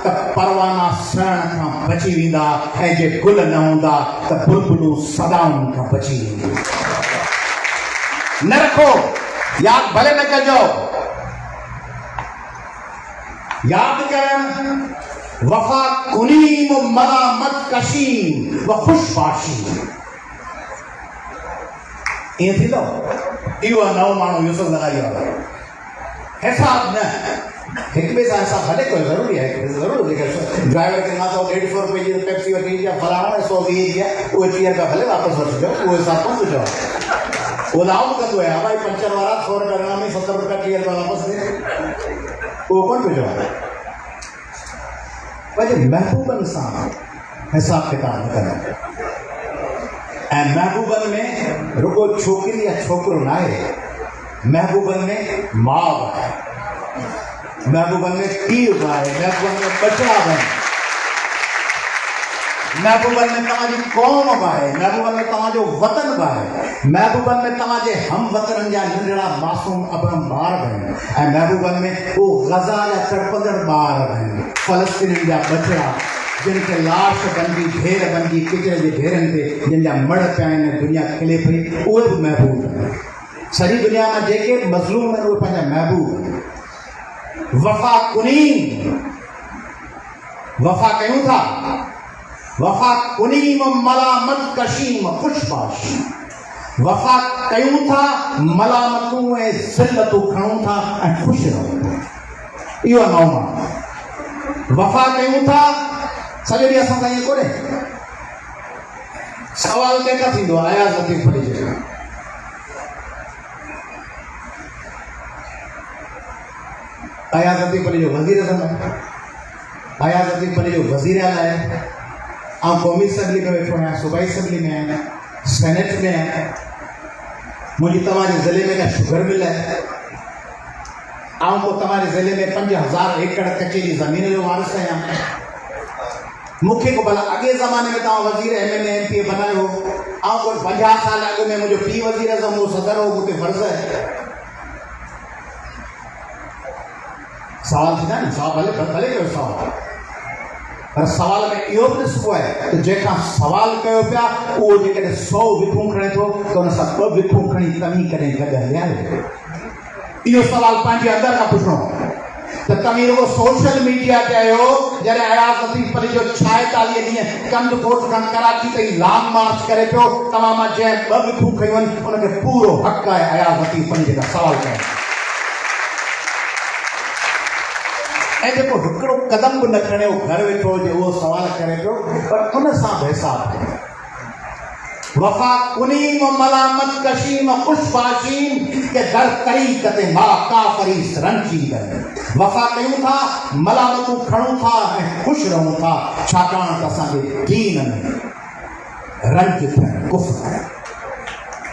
त परवाना सड़न खां बची वेंदा ऐं जे गुल न हूंदा त बुलबुलूं सदाउनि खां बची वेंदियूं न रखो याद भले न कजो याद करण वफ़ा कुनीम मलामत कशीम व खुशबाशी ईअं थींदो इहो नओं माण्हू यूसुफ लॻाई वारो हिसाब न हिक ॿिए सां हिसाब भले कोई ज़रूरी आहे ज़रूरु ड्राइवर खे मां चओ 150 रुपए जी टैक्सी वठी या फलाणो 120 जी आहे उहे 30 रुपया भले वापसि वठिजो उहो हिसाब कोन थो चवां ओलाओ कंदो आहे हा भाई पंचर वारा 100 रुपया ॾिना में 70 रुपया 30 रुपया वापसि ॾे उहो कोन थो चवां पंहिंजे महबूबनि सां हिसाब किताब न कंदा ऐं महबूबनि में रुगो छोकिरी या छोकिरो न आहे महबूबनि में माउ आहे महबूबनि में पीउ बि आहे महबूबनि में बचड़ा बि आहिनि महबूबनि में तव्हांजी क़ौम बि आहे महबूबनि में तव्हांजो वतन बि आहे महबूबनि में तव्हांजे हम वतननि जा नंढड़ा मासूम अबरम ॿार बि आहिनि ऐं महबूबनि में उहो ग़ज़ा जा तड़पंदड़ ॿार बि आहिनि फ़लस्तीन जा बचड़ा जिनके लाश बनगी ढेर बनगी किचरे जे ढेरनि ते जिन जा मड़ पिया आहिनि दुनिया खिले पई उहे बि महबूब आहिनि सॼी दुनिया में जेके मज़लूम आहिनि उहे पंहिंजा महबूब आहिनि वफ़ा कुनीम वफ़ा कयूं था वफ़ा कुनीम मलामत कशीम खुशबाशी वफ़ा कयूं था मलामतूं ऐं ज़िल्लतूं खणूं था ऐं ख़ुशि रहूं इहो नओं माण्हू वफ़ा कयूं था सॼो ॾींहुं असां सां ईअं कोन्हे सवाल कंहिंखां थींदो आहे अयाज़ लतीफ़ अली जो अयाज़ लतीफ़ अली जो वज़ीर अज़म आहे अयाज़ लतीफ़ अली जो वज़ीर आला आहे ऐं क़ौमी असम्बली में वेठो आहियां सूबाई असम्बली में आहियां सेनेट में आहियां मुंहिंजी तव्हांजे ज़िले में का शुगर मिल आहे आऊं को तुम्हारे ज़िले में 5000 एकड़ कचेरी ज़मीन जो वारिस आहियां। मूंखे को भला अॻे ज़माने में तव्हां वज़ीर MLA MP बनायो, आऊं को 50 साल अॻु में मुंहिंजो पीउ वज़ीर आज़म हो, सदर हो, मूंखे फर्ज़ आहे। सवाल थींदा आहिनि, सवाल भले कयो सवाल, पर सवाल में इहो बि ॾिसबो आहे त जंहिंखां सवाल कयो पिया उहो जेकॾहिं 100 विखूं खणे थो त हुन सां 2 विखूं खणी तव्हीं कॾहिं गॾु हलिया आहियो? इहो सवाल पंहिंजे अंदरि खां पुछणो त तव्हीं रुगो सोशल मीडिया ते आहियो जॾहिं अयाज़ लतीफ़ अली जो 46 ॾींहं कंद कोट खां कराची ताईं लॉन्ग मार्च करे पियो, तव्हां मां जंहिं 2 विखूं खयूं आहिनि उनखे पूरो हक़ आहे अयाज़ लतीफ़ अली जेका सवाल कनि। ऐं जेको हिकिड़ो कदम बि न खणे घर वेठो हुजे उहो सवाल करे पियो, पर उन सां बि हिसाब वफ़ा कुनीम मलामत कशीम खुशबाशीम के दर तरीक़ते मा काफरीस रंजीदन। वफ़ा कयूं था, मलामतूं खणूं था ऐं ख़ुशि रहूं था, छाकाणि त असांजे दीन में रंज थियणु कुफ्र आहे।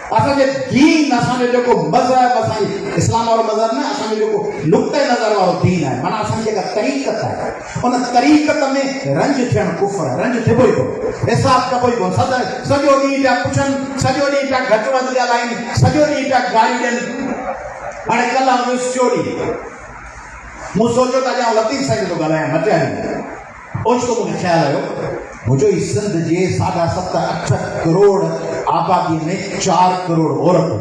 असांजे दीन, असांजो जेको मज़हब, असांजी इस्लाम वारो मज़हब न, असांजो जेको नुक़्ते नज़र वारो दीन आहे, माना असांजी जेका तरीक़त आहे, उन तरीक़त में रंज थियणु कुफ्र आहे। रंज थिबो ई कोन, हिसाब कबो ई कोन। सॼो ॾींहुं पिया पुछनि, सॼो ॾींहुं पिया घटि वधि ॻाल्हाइनि, सॼो ॾींहुं पिया गाली ॾियनि। हाणे कल्ह आउं चोरी मूं सोचियो त अॼु लतीफ़ साईं थो ॻाल्हायां, मटिया ओचितो मूंखे ख़्यालु आयो मुझे इस सिंध जे 7.5-8 करोड़ आबादी में 4 करोड़ औरत,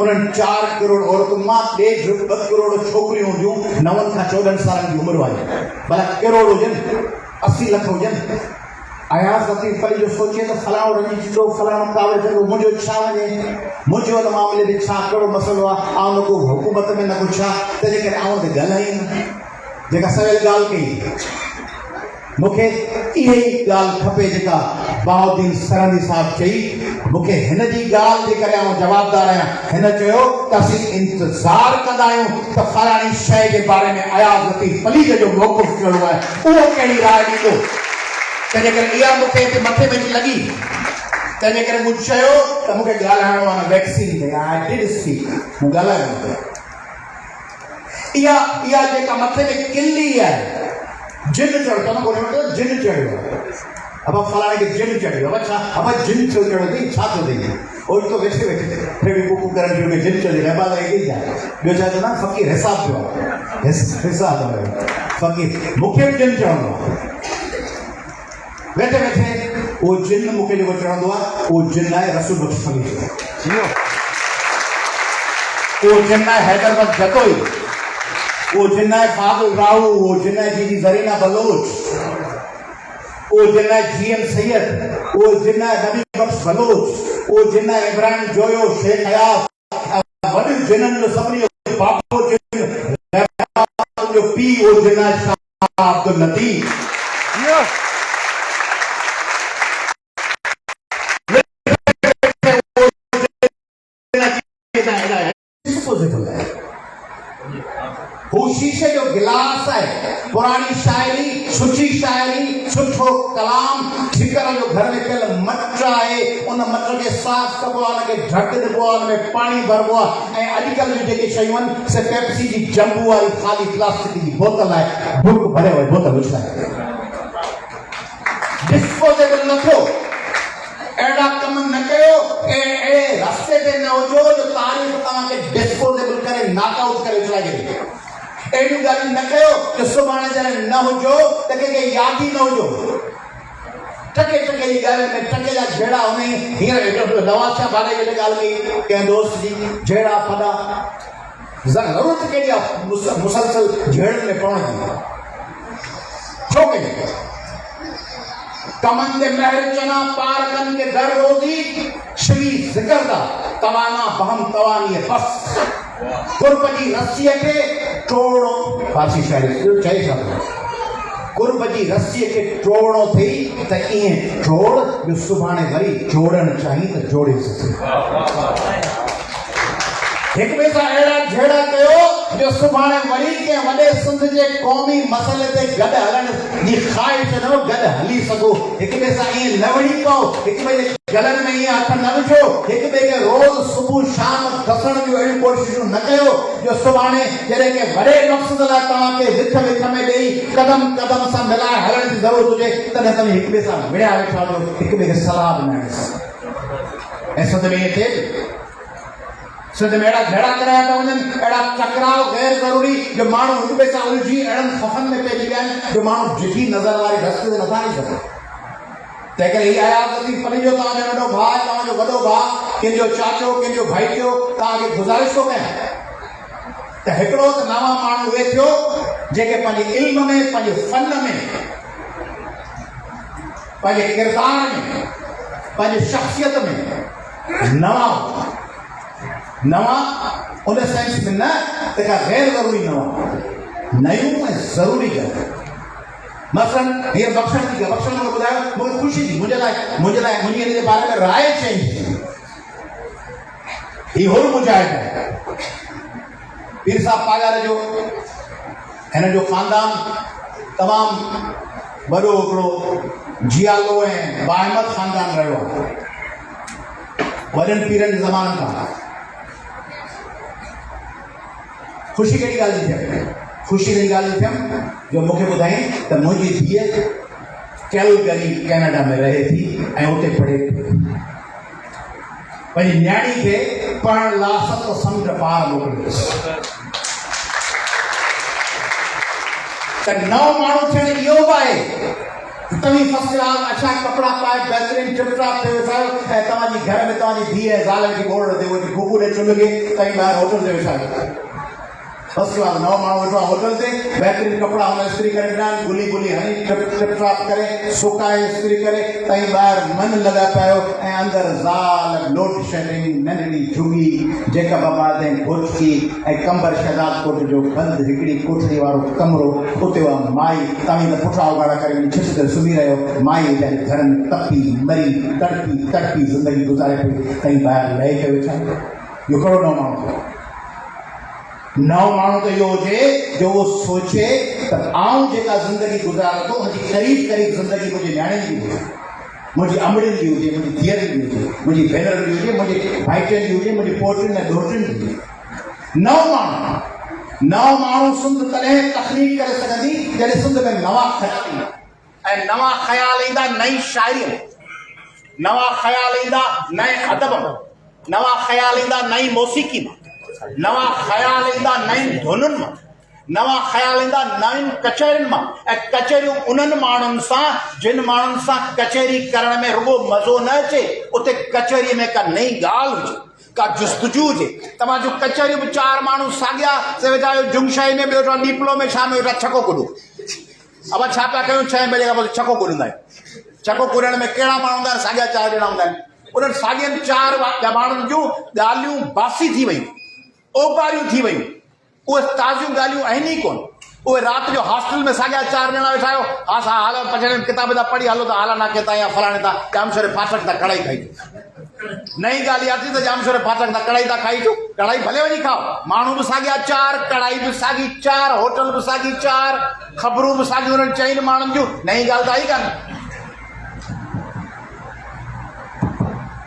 उन 4 करोड़ औरतुनि मां 1.5 करोड़ छोकिरियूं हुयूं 9 खां 14 साल जी उमिरि वारियूं, भला करोड़ हुजनि 80 लख हुजनि। अयाज़ लतीफ़ अली जो सोचे त फलाणो रंजी थींदो, फलाणो कावड़ थींदो, मुंहिंजो छा वञे, मुंहिंजो हुन मामले में छा कहिड़ो मसइलो आहे, आउं न को हुकूमत में न को छा, तंहिंजे करे आउं त ॻाल्हाई न, जेका सवेल ॻाल्हि कई मूंखे इहा ई ॻाल्हि खपे जेका बहाउद्दीन सरहंदी साहिब चई। मूंखे हिन जी ॻाल्हि जे करे आउं जवाबदार आहियां। हिन चयो त असीं इंतज़ारु कंदा आहियूं त फलाणी शइ जे बारे में अयाज़ लतीफ़ अली जो मौक़िफ़ कहिड़ो आहे, उहो कहिड़ी राय ॾींदो। तंहिंजे करे इहा मूंखे हिते मथे में लॻी, तंहिंजे करे मूं चयो त मूंखे ॻाल्हाइणो आहे न वैक्सीन ते। आई डिड स्पीक, मूं ॻाल्हायो। इहा जेका मथे में किल्ली आहे, जिन चढ़ो, तव्हां ॿुधो वठो, जिन चढ़ियो, अब फलाणे खे जिन चढ़ियो, अब छा, अब जिन छो चढ़ियो अथई, छा थियो अथई, ओॾी तो वेठे वेठे फेरी कुकू करण जो के जिन चढ़ी रहिया बाला हेॾी आहे। ॿियो छा चवंदा फ़क़ीर हिसाब पियो आहे, हिसाब आहे फ़क़ीर, मूंखे बि जिन चढ़ंदो आहे। वेठे वेठे उहो जिन मूंखे जेको चढ़ंदो आहे उहो जिन आहे रसूल बख़्श अली जो, उहो जिन आहे हैदर बख़्श जतोई, वो जिन है फाजिल राहू, वो जिन है जीजी जरीना बलोच, वो जिन है GM सैयद, वो जिन है नबी बख्श बलोच, वो जिन है इब्राहिम जोयो, शेख हयात, वॾी जिननि जो सभिनी जो बापो जिन, जो पीउ वो जिन है शाह अब्दुल लतीफ़। वो शीशे जो गिलास है, पुरानी शायरी, सुठी शायरी, सुठो कलाम, ठिकर जो घर में पियल मट आहे, उन मट खे साफ़ कबो आहे, उनखे ढक ॾिबो आहे, उनमें पाणी भरबो आहे, ऐं अॼुकल्ह जूं जेके शयूं आहिनि से पेप्सी जी जंबू वारी ख़ाली प्लास्टिक जी बोतल आहे, बुक भरे वई बोतल विछाए, डिस्पोजेबल न थियो। अहिड़ा कम न कयो, अहिड़े रस्ते ते न हुजो जो तारीख़ तव्हांखे डिस्पोजेबल करे नॉकआउट करे विछाए छॾे। अहिड़ियूं ॻाल्हियूं न कयो जो सुभाणे जॾहिं न हुजो त कंहिंखे यादि ई न हुजो। टके टके जी ॻाल्हि में टके जा झेड़ा हुन हींअर नवाज़ शाह बारे जी ॻाल्हि कई कंहिं दोस्त जी, झेड़ा फॾा, ज़रूरत कहिड़ी आहे मुसलसल झेड़नि में पवण जी, छो कजे? कमन के महर चना पारकन के दर रोजी श्री जिकरदा तवाना बहम तवानी बस कुर्ब जी रस्सीअ खे टोड़ो, फारसी शायरी चई छॾियो, कुर्ब जी रस्सीअ खे टोड़ो थी त ईअं जोड़ जो सुभाणे वरी जोड़णु चाही त जोड़े सघे। हिक ॿिए सां अहिड़ा झेड़ा कयो जो सुभाणे वरी कंहिं वॾे सिंध जे क़ौमी मसइले ते गॾु हलण जी ख़्वाहिश न, गॾु हली सघो। हिक ॿिए सां ईअं न वड़ी पओ, हिक ॿिए गलन में ये हथ न विझो, एक ॿिए खे रोज़ सुबुह शाम घसण जूं अहिड़ियूं कोशिशूं न कयो जो सुभाणे जॾहिं के वॾे मक़सद लाइ तव्हांखे विथ विथ में ॾेई कदम कदम सां मिलाए हलण जी ज़रूरत हुजे तॾहिं तव्हां हिक ॿिए सां विड़िया वेठा हुजो, हिक ॿिए खे सलाह ॾियण सां। ऐं सिंध में ईअं थिए, सिंध में अहिड़ा झगड़ा कराया था वञनि, अहिड़ा टकराव गैर ज़रूरी जो माण्हू हिक ॿिए सां उलझी अहिड़नि खफ़नि में पइजी विया आहिनि जो माण्हू ॾिठी नज़र वारी रस्ते ते नथा हली सघनि। तंहिं करे हीअ आयात नथी पढ़ी जो तव्हांजो नंढो भाउ, तव्हांजो वॾो भाउ, कंहिंजो चाचो, कंहिंजो भाइटियो तव्हांखे गुज़ारिश थो कयां त हिकिड़ो त नवां माण्हू उहे थियो जेके पंहिंजे इल्म में, पंहिंजे फ़न में, पंहिंजे किरदार में, पंहिंजे शख़्सियत में नवां उन सेंस में न त का गैर ज़रूरी नवां, नयूं ऐं ज़रूरी ॻाल्हि। मसलन हीअ बख़्शण थी कयो, बख़्शण मूंखे ॿुधायो, मूंखे ख़ुशी थी, मुंहिंजे लाइ मुंहिंजी हिन जे बारे में राय चेंज थी। हीअ हुर मुजाहिद आहे पीर साहब पागार जो, हिन जो ख़ानदान तमामु वॾो हिकिड़ो जियालो ऐं बाहिमत ख़ानदान रहियो आहे वॾनि पीरनि जे ज़माननि खां। ख़ुशी कहिड़ी ॻाल्हि थी थिए, ख़ुशी कहिड़ी ॻाल्हि थी थियमि जो मूंखे ॿुधाई त मुंहिंजी धीअ कैलगरी कैनेडा में रहे थी ऐं उते पढ़े थी, पंहिंजी न्याणी खे पढ़ण लाइ 7 समुंड पार मोकिलियोसि। त नओं माण्हू थियण इहो बि आहे तव्हीं फर्स्ट क्लास अच्छा कपिड़ा पाए बहितरीन टिपटॉप ते वेठा आहियो ऐं तव्हांजी घर में तव्हांजी धीअ ऐं ज़ाल वेठी बोर्ड ते वेठी खूबू ॾे चुल्ह खे तव्हीं ॿाहिरि होटल ते वेठा आहियो। फर्स्ट क्लास नओं माण्हू वेठो आहे होटल ते, बहितरीन कपिड़ा हुन इस्त्री करे ॾिना आहिनि, गुली गुली हणी टिपटॉप करे सुकाए इस्त्री करे तव्हीं ॿाहिरि मन लॻा पिया आहियो ऐं अंदरि ज़ाल लोड शेडिंग नंढड़ी झुगी जेका बाबा ते भुरकी ऐं कंबर शहदाद कोट जो बंदि हिकिड़ी कोठड़ी वारो कमरो, उते उहा माई तव्हीं त पुठा उघाड़ा करे छित ते सुम्ही रहियो, माई वीचारी घर में तपी मरी तड़पी ज़िंदगी गुज़ारे पई, तव्हीं ॿाहिरि लहे करे वेठा आहियो। इहो कहिड़ो नओं माण्हू? नओं माण्हू त इहो हुजे जो उहो सोचे त आउं जेका ज़िंदगी गुज़ारां थो मुंहिंजी क़रीब ज़िंदगी मुंहिंजी न्याणियुनि जी हुजे, मुंहिंजी अमड़ियुनि जी हुजे, मुंहिंजी धीअरुनि जी हुजे, मुंहिंजी भेनरुनि जी हुजे, मुंहिंजे भाइटियुनि जी हुजे, मुंहिंजी पोटियुनि ऐं ॾोहिटियुनि जी हुजे। नओं माण्हू सिंध तॾहिं तख़लीक़ करे सघंदी जॾहिं सिंध में नवां ख़्याल ईंदा ऐं नवां ख़्याल ईंदा नई शाइरी में, नवां ख़्याल ईंदा नए अदब में, नवां ख़्याल ईंदा नई मौसीक़ी में, नवां ख़्याल ईंदा नयुनि धुनुनि मां, नवां ख़्याल ईंदा नयुनि कचहरियुनि मां। ऐं कचहरियूं उन्हनि माण्हुनि सां जिन माण्हुनि सां कचहरी करण में रुगो मज़ो न अचे, उते कचहरीअ में का नई ॻाल्हि हुजे, का जुस्तजू हुजे। तव्हां जो कचहरियूं में 4 माण्हू साॻिया से वेठा आहियो, जुमशाही में ॿियो वेठो नीपलो में, शाम में वेठा छको कुॾो। अब छा पिया कयूं 6 बजे खां पोइ छको कुॾंदा आहियूं। छको कुॾण में कहिड़ा माण्हू हूंदा आहिनि? साॻिया 4 ॼणा हूंदा आहिनि। उन्हनि साॻियनि 4 माण्हुनि जूं ॻाल्हियूं बासी थी वयूं, ओपारियूं थी वयूं, उहे ताज़ियूं ॻाल्हियूं आहिनि ई कोन। उहे राति जो हॉस्टल में साॻिया 4 ॼणा वेठा आहियो, हा सा हाल पछाड़े किताब था पढ़ी हलो त हाला नाके तां या फलाणे तां जामशोरे फाटक तां कढ़ाई खाई। नई ॻाल्हि इहा थी त जामशोरे फाटक तां कढ़ाई था खाई, कढ़ाई भले वञी खाओ, माण्हू बि साॻिया 4, कढ़ाई बि साॻी 4, होटल बि साॻी 4, ख़बरूं बि साॻियूं उन्हनि 4 माण्हुनि जूं। नई ॻाल्हि त आई कान,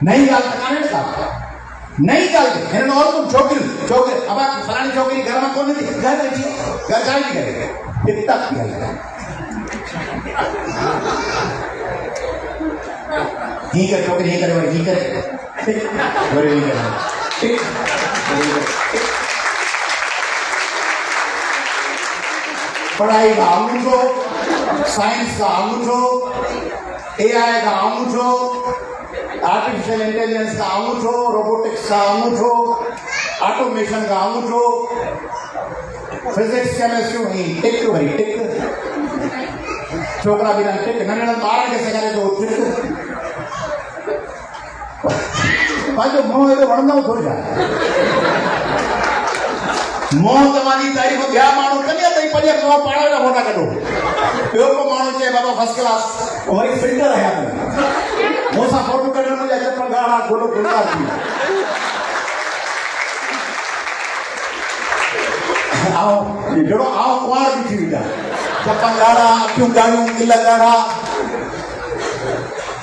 नई ॻाल्हि त कान्हे का नई ॻाल्हि। हिननि औरतुनि छोकिरियूं अब फलाणी छोकिरी घर में कोन थी, घर वेठी घर छा थी करे टिकटॉक थी हले, हीअं करे छोकिरी हीअं करे वरी हीअं करे वरी हीअं करे। पढ़ाई का अंगूठो, साइंस का अंगूठो, AI का अंगूठो, आर्टिफिशियल इंटेलिजेंस का अंगूठो, रोबोटिक्स का अंगूठो, ऑटोमेशन का अंगूठो, फिजिक्स केमिस्ट्री टिक वरी टिक, छोकरा भी टिक, नंढड़नि ॿारनि खे सेखारे थो टिक। पंहिंजो मोह एॾो वणंदो थोरी आहे, मोह तव्हांजी तारीफ़ ॿिया माण्हू कंदी आहे त पंहिंजे मोह पाण जा फोटा कढो। ॿियो को माण्हू चए बाबा फर्स्ट क्लास, वरी फिल्टर आया मूंसां फोटो कढण मुंहिंजा चपल ॻाढ़ा गोलो गुलदार थी ऐं जहिड़ो आउं कुंवार बि थी वेंदा, चपल ॻाढ़ा, अखियूं ॻाढ़ियूं, गिल ॻाढ़ा,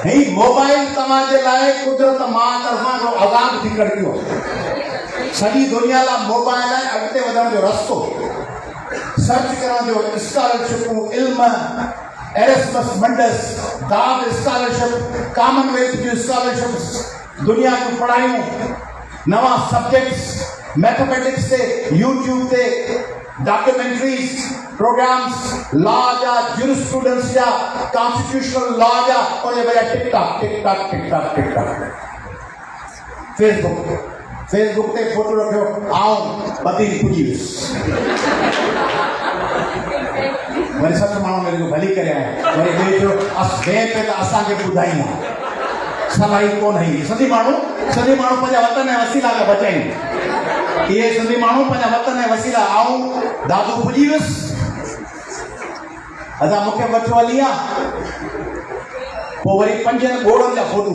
ही मोबाइल तव्हांजे लाइ कुदरत मां तरफ़ां को आज़ाद थी कढियो सॼी दुनिया लाइ मोबाइल आहे अॻिते वधण जो रस्तो सर्च करण जो स्कॉलरशिपूं इल्म एरेस्मस मंडस दाद स्कॉलरशिप कॉमनवेल्थ जूं स्कॉलरशिप्स दुनिया जूं पढ़ायूं नवा सब्जेक्ट्स मैथमेटिक्स ते यूट्यूब ते डॉक्यूमेंट्रीज प्रोग्राम्स लॉ जा ज्यूरिस्प्रूडेंस जा कॉन्स्टिट्यूशनल लॉ जा और ये बजा TikTok TikTok TikTok TikTok Facebook ते फोटो रखियो आऊं पति पुॼी वियुसि वरी सत माण्हू मेरे को भली करे आया वरी ॿिए जो ॿिए पे त असांखे ॿुधाईंदा सलाही कोन हुई सॼी माण्हू पंहिंजा वतन ऐं वसीला खे बचाईंदा इहे सिंधी माण्हू पंहिंजा वतन ऐं वसीला आऊं दादू पुॼी वियुसि अदा मूंखे वठो हली आहे पोइ वरी 5 घोड़नि जा फोटू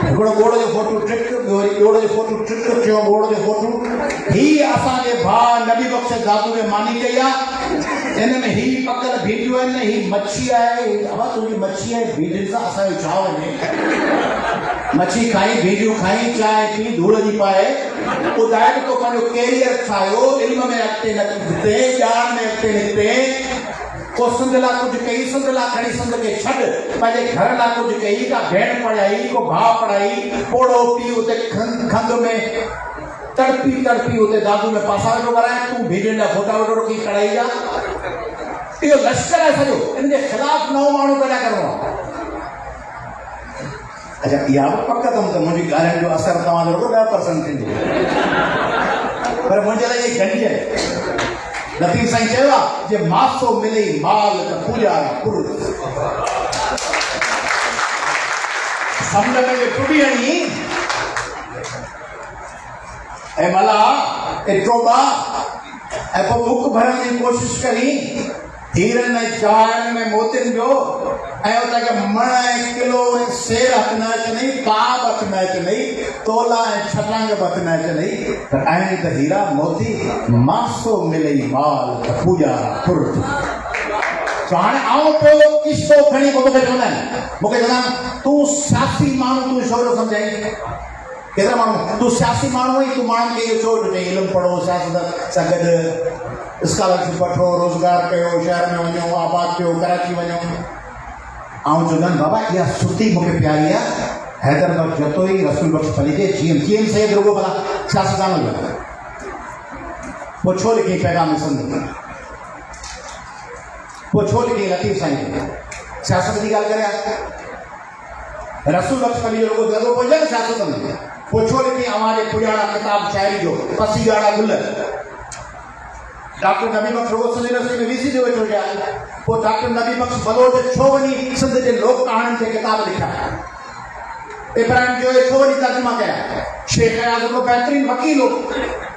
हिकिड़ो घोड़े जो फोटू ट्रिक ॿियो वरी घोड़े जो फोटू ट्रिक टियों घोड़े जो फोटू ही असांजे भाउ नबी बख़्श दादू खे मानी कई आहे इन में ही पकल भीडियूं आहिनि ही मच्छी आहे बाबा तुंहिंजी मच्छी आहे भीडियुनि सां असांजो छा वञे मच्छी खाई भीडियूं खाई चांहि पी धूड़ जी पाए ॿुधाए तो पंहिंजो कैरियर ठाहियो इल्म में अॻिते निकिते ॼाण में अॻिते निकिते को सिंध लाइ कुझु कई सिंध लाइ खणी सिंध खे छॾ पंहिंजे घर लाइ कुझु कई का भेण पढ़ाई को भाउ पढ़ाई पोड़ो पी उते खंद में तड़पी उते दादू में पासा वेठो कराए तूं भीडियुनि जा फोटा वेठो रखी कढ़ाई जा इहो लश्कर आहे सॼो इन जे ख़िलाफ़ नओं माण्हू पैदा करिणो आहे अच्छा इहा बि पक अथमि त मुंहिंजी ॻाल्हियुनि जो असरु तव्हांजो रुॻो 10% थींदो पर मुंहिंजे लाइ इहे गंज आहे नतीज साईं चयो आहे जे मासो मिले माल त पूॼा पुर समुंड में जे टुॿी हणी ऐं भला एतिरो ऐं पोइ बुख भरण जी कोशिशि करी हीरनि ऐं जवाहरनि में मोतियुनि जो ऐं उतां मण ऐं किलो ऐं सेर हथ न अचनि पाव हथ न अचनि तोला ऐं छटांग बि हथ न अचनि पर आहिनि त हीरा मोती मासो मिले माल त पूॼा पुर तो हाणे आऊं पियो किस्तो खणी पोइ मूंखे चवंदा आहिनि तूं सियासी माण्हू तूं छो थो सम्झाई केतिरा माण्हू तूं सियासी माण्हू आहीं तूं माण्हुनि खे इहो छो थो चई इल्मु पढ़ो सियासत सां गॾु स्कॉलरशिप वठो रोज़गार कयो शहर में वञो आबाद कयो कराची वञो आऊं चवंदमि बाबा इहा सुठी मूंखे प्यारी आहे हैदर बख़्श जतोई रसूल बख़्श फली जे जीअं सैयद रुगो भला सियासतदान हुआ पोइ छो लिखी पैगाम सिंध पोइ छो लिखी लतीफ़ साईं सियासत जी ॻाल्हि करे रसूल बख़्श फली जो रुगो ज़रूरु पहुचे न सियासत में पोइ छो लिखी अवां जे पुॼाणा किताब शाइरी जो पसी ॼाणा गुल डॉक्टर नबी बख़्श रुगो सिंध यूनिवर्सिटी में वीसी जो वेठो हुया पोइ डॉक्टर नबी बख़्श बलोच छो वञी सिंध जे लोक कहाणियुनि ते किताब लिखिया इब्राहिम जो छो वञी तर्जुमा कया शेख अयाज़ हिकिड़ो बहितरीन वकील हो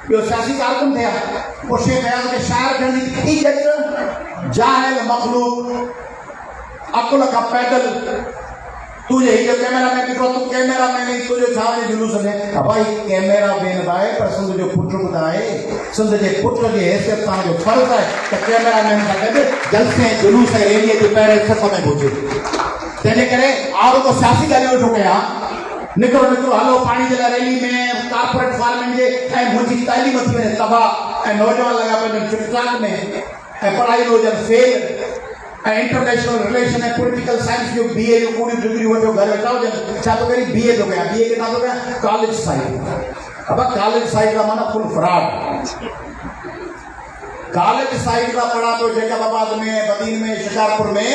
ॿियो सियासी कारकुन थिया पोइ शेख अयाज़ खे शाइर थियण जी इज़त जाहिल मखलूक अकुल खां पैदल तुझे ही जो कैमरा मैन दिखो तू कैमरा मैन ही तुझे छावे जुलूस में भाई कैमरा मैन भाई पर सिंध जो पुत्र ॿुधाए सिंध जे पुत्र जी हैसियत सां जो फर्ज़ आहे त कैमरा मैन सां गॾु जलसे जुलूस ऐं रैलीअ जे पहिरें सफ़ में पहुचे तंहिंजे करे आउं को सियासी ॻाल्हियूं वेठो कयां निकिरो हलो पाणी जे लाइ रैली में कॉर्पोरेट फार्मिंग जे ऐं मुंहिंजी तालीम थी वञे तबाह ऐं नौजवान लॻा पंहिंजो टिकटॉक में ऐं पढ़ाई में हुजनि फेल इंटरनेशनल रिलेशन है पॉलिटिकल साइंस जो बीए जो पूरी डिग्री वठो घर वेठा हुजनि छा थो करी बीए थो कयां बीए किथां थो कयां कॉलेज साइड अब कॉलेज साइड का माना फुल फ्रॉड कॉलेज साइड का पढ़ा तो जैकबाबाद में बदीन में शिकारपुर में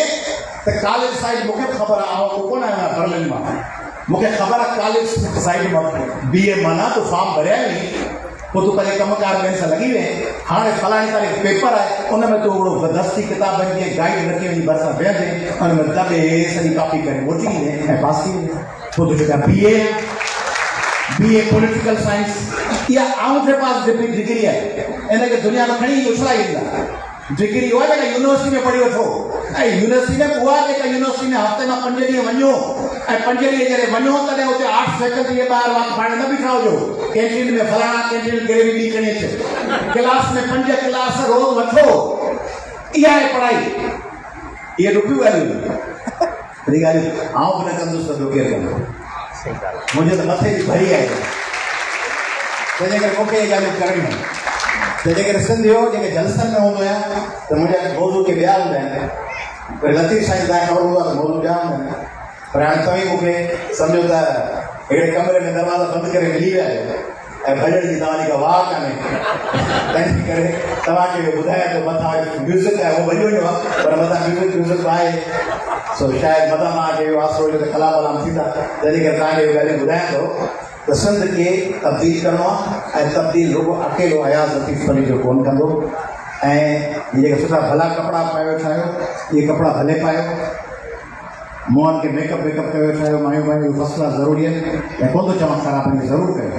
तो कॉलेज साइड मूंखे ख़बर आहे को कोन आया बर्लिन मां मूंखे ख़बर आहे कॉलेज साइड में बीए माना तो फॉर्म भरिया नी पोइ तूं पंहिंजे कमकार ॿियनि सां लॻी वञे हाणे फलाणी तारीख़ पेपर आहे उन में तूं हिकिड़ो दस्ती किताबनि खे गाइड रखी वञी भरिसां वेहंदे उन में दॿे सॼी कॉपी करे मोटी वञे ऐं पास थी वञे पोइ तूं जेका बीए पॉलिटिकल साइंस इहा आउं जे पास डिग्री आहे इनखे दुनिया में खणी उछलाई ईंदा डिग्री उहा जेका यूनिवर्सिटी में पढ़ी वठो ऐं यूनिवर्सिटी में उहा जेका यूनिवर्सिटी में हफ़्ते में 5 ॾींहं वञो ऐं 5 ॾींहं जॾहिं वञो तॾहिं उते आर्ट्स फैकल्टी जे ॿाहिरि वञी पाण न बीठा हुजो कैंटीन में फलाणा कैंटीन ग्रेवी ॿी खणी अचे क्लास में 5 क्लास रोज़ वठो इहा आहे पढ़ाई इहे ॾुखियूं ॻाल्हियूं हेॾी ॻाल्हियूं आउं बि न कंदुसि त ॿियो केरु कंदो? मुंहिंजे त मथे जी भरी आहे तंहिंजे करे मूंखे इहे ॻाल्हियूं करणियूं आहिनि। तंहिंजे करे सिंधियो जेके जलसनि में हूंदो आहियां त मुंहिंजा मौज़ू के ॿिया हूंदा आहिनि। वरी लतीफ़ साईं तव्हांखे ख़बर हूंदो आहे त मौज़ू ॿिया हूंदा आहिनि। पर हाणे तव्हां मूंखे सम्झो त हिकिड़े कमरे में दरवाज़ा बंदि करे मिली विया आहियो ऐं भॼण जी तव्हांजी का वाह कान्हे। तंहिंजे करे तव्हांखे ॿुधायां थो मथां म्यूज़िक आहे उहो भॼी वञो आहे पर मथां म्यूज़िक आहे सो शायदि मथां तव्हांखे इहो आसिरो हुजे त कलाम वलाम थींदा। तंहिंजे करे तव्हांखे इहो ॻाल्हियूं ॿुधायां थो त सिंध खे तब्दील करिणो आहे ऐं तब्दील रुॻो अकेलो अयाज़ लतीफ़ अली जो कोन कंदो। ऐं इहे जेके सुठा भला कपिड़ा पाए वेठा आहियो इहे कपिड़ा भले पायो। मुंहंनि खे मेकअप वेकअप करे वेठा आहियो मायूं इहो फस्ट क्लास ज़रूरी आहे ऐं कोन थो चवां ख़राबु आहे ज़रूरु कयो।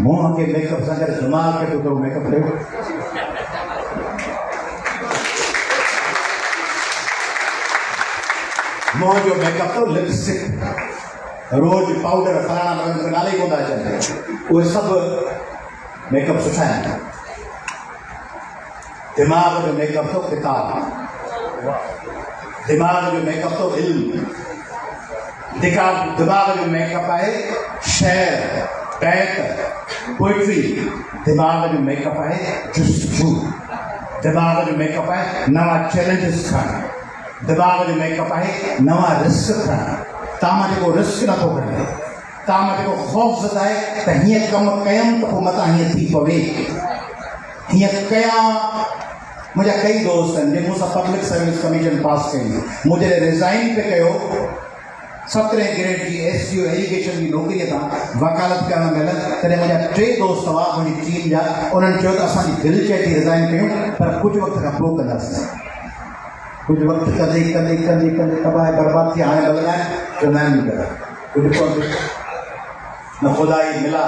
मुंहं खे मेकअप सां गॾु दिमाग़ खे थोरो मेकअप कयो। मुंहं जो मेकअप अथव लिपस्टिक रोज़ पाउडर फलाणा नाले ई कोन था अचनि उहे सभु मेकअप सुठा आहिनि। दिमाग़ जो मेकअप अथव किताब, दिमाग़ जो मेकअप अथव इल्म, दिमाग़ जो मेकअप आहे शेर बैत पोइट्री, दिमाग़ जो मेकअप आहे जुस्तजू, दिमाग़ जो मेकअप आहे नवां चैलेंजिस खणणु, दिमाग़ जो मेकअप आहे नवां रिस्क खणणु। तव्हां मां जेको रिस्क नथो खणे तव्हां मां जेको ख़ौफ़ ज़दाए त हीअं कमु कयमि त पोइ मथां हीअं थी पवे हीअं कयां। मुंहिंजा कई दोस्त आहिनि जिन मूंसां पब्लिक सर्विस कमीशन पास कई मुंहिंजे रिज़ाइन पे कयो 17 ग्रेड जी SGO एजुकेशन जी नौकरीअ तां वकालत करणु महिल तॾहिं मुंहिंजा 3 दोस्त हुआ मुंहिंजी टीम जा उन्हनि चयो त असांजी दिलि चए थी रिज़ाइन कयूं पर कुझु वक़्त खां पोइ कंदासीं। कुछ वक्त कदे कदे कदे कदे तबाह बर्बाद थी हाणे बदलाए जो मैं नहीं करा कुछ न खुदाई मिला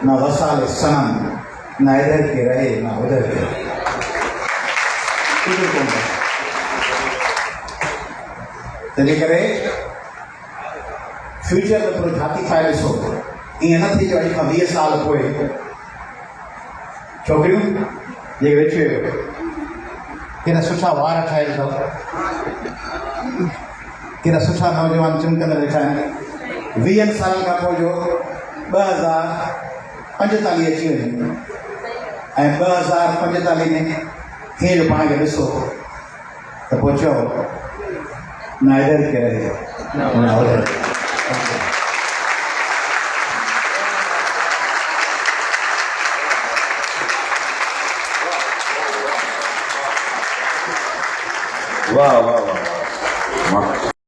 न वसाल सनम न इधर के रहे न उधर के कुछ कोन तंहिंजे करे फ्यूचर में थोरो झाती पाए ॾिसो ईअं न थी जो अॼु खां 20 साल पोइ छोकिरियूं जेके वेठी हुयो केॾा सुठा वार ठाहियल अथव केॾा सुठा नौजवान चिमकंदड़ वेठा आहिनि। 20 सालनि खां पोइ जो 2045 अची वञे ऐं 2045 में हीअं जो पाण खे ॾिसो त पोइ चओ न इधर के रहे न उधर के। वाह वाह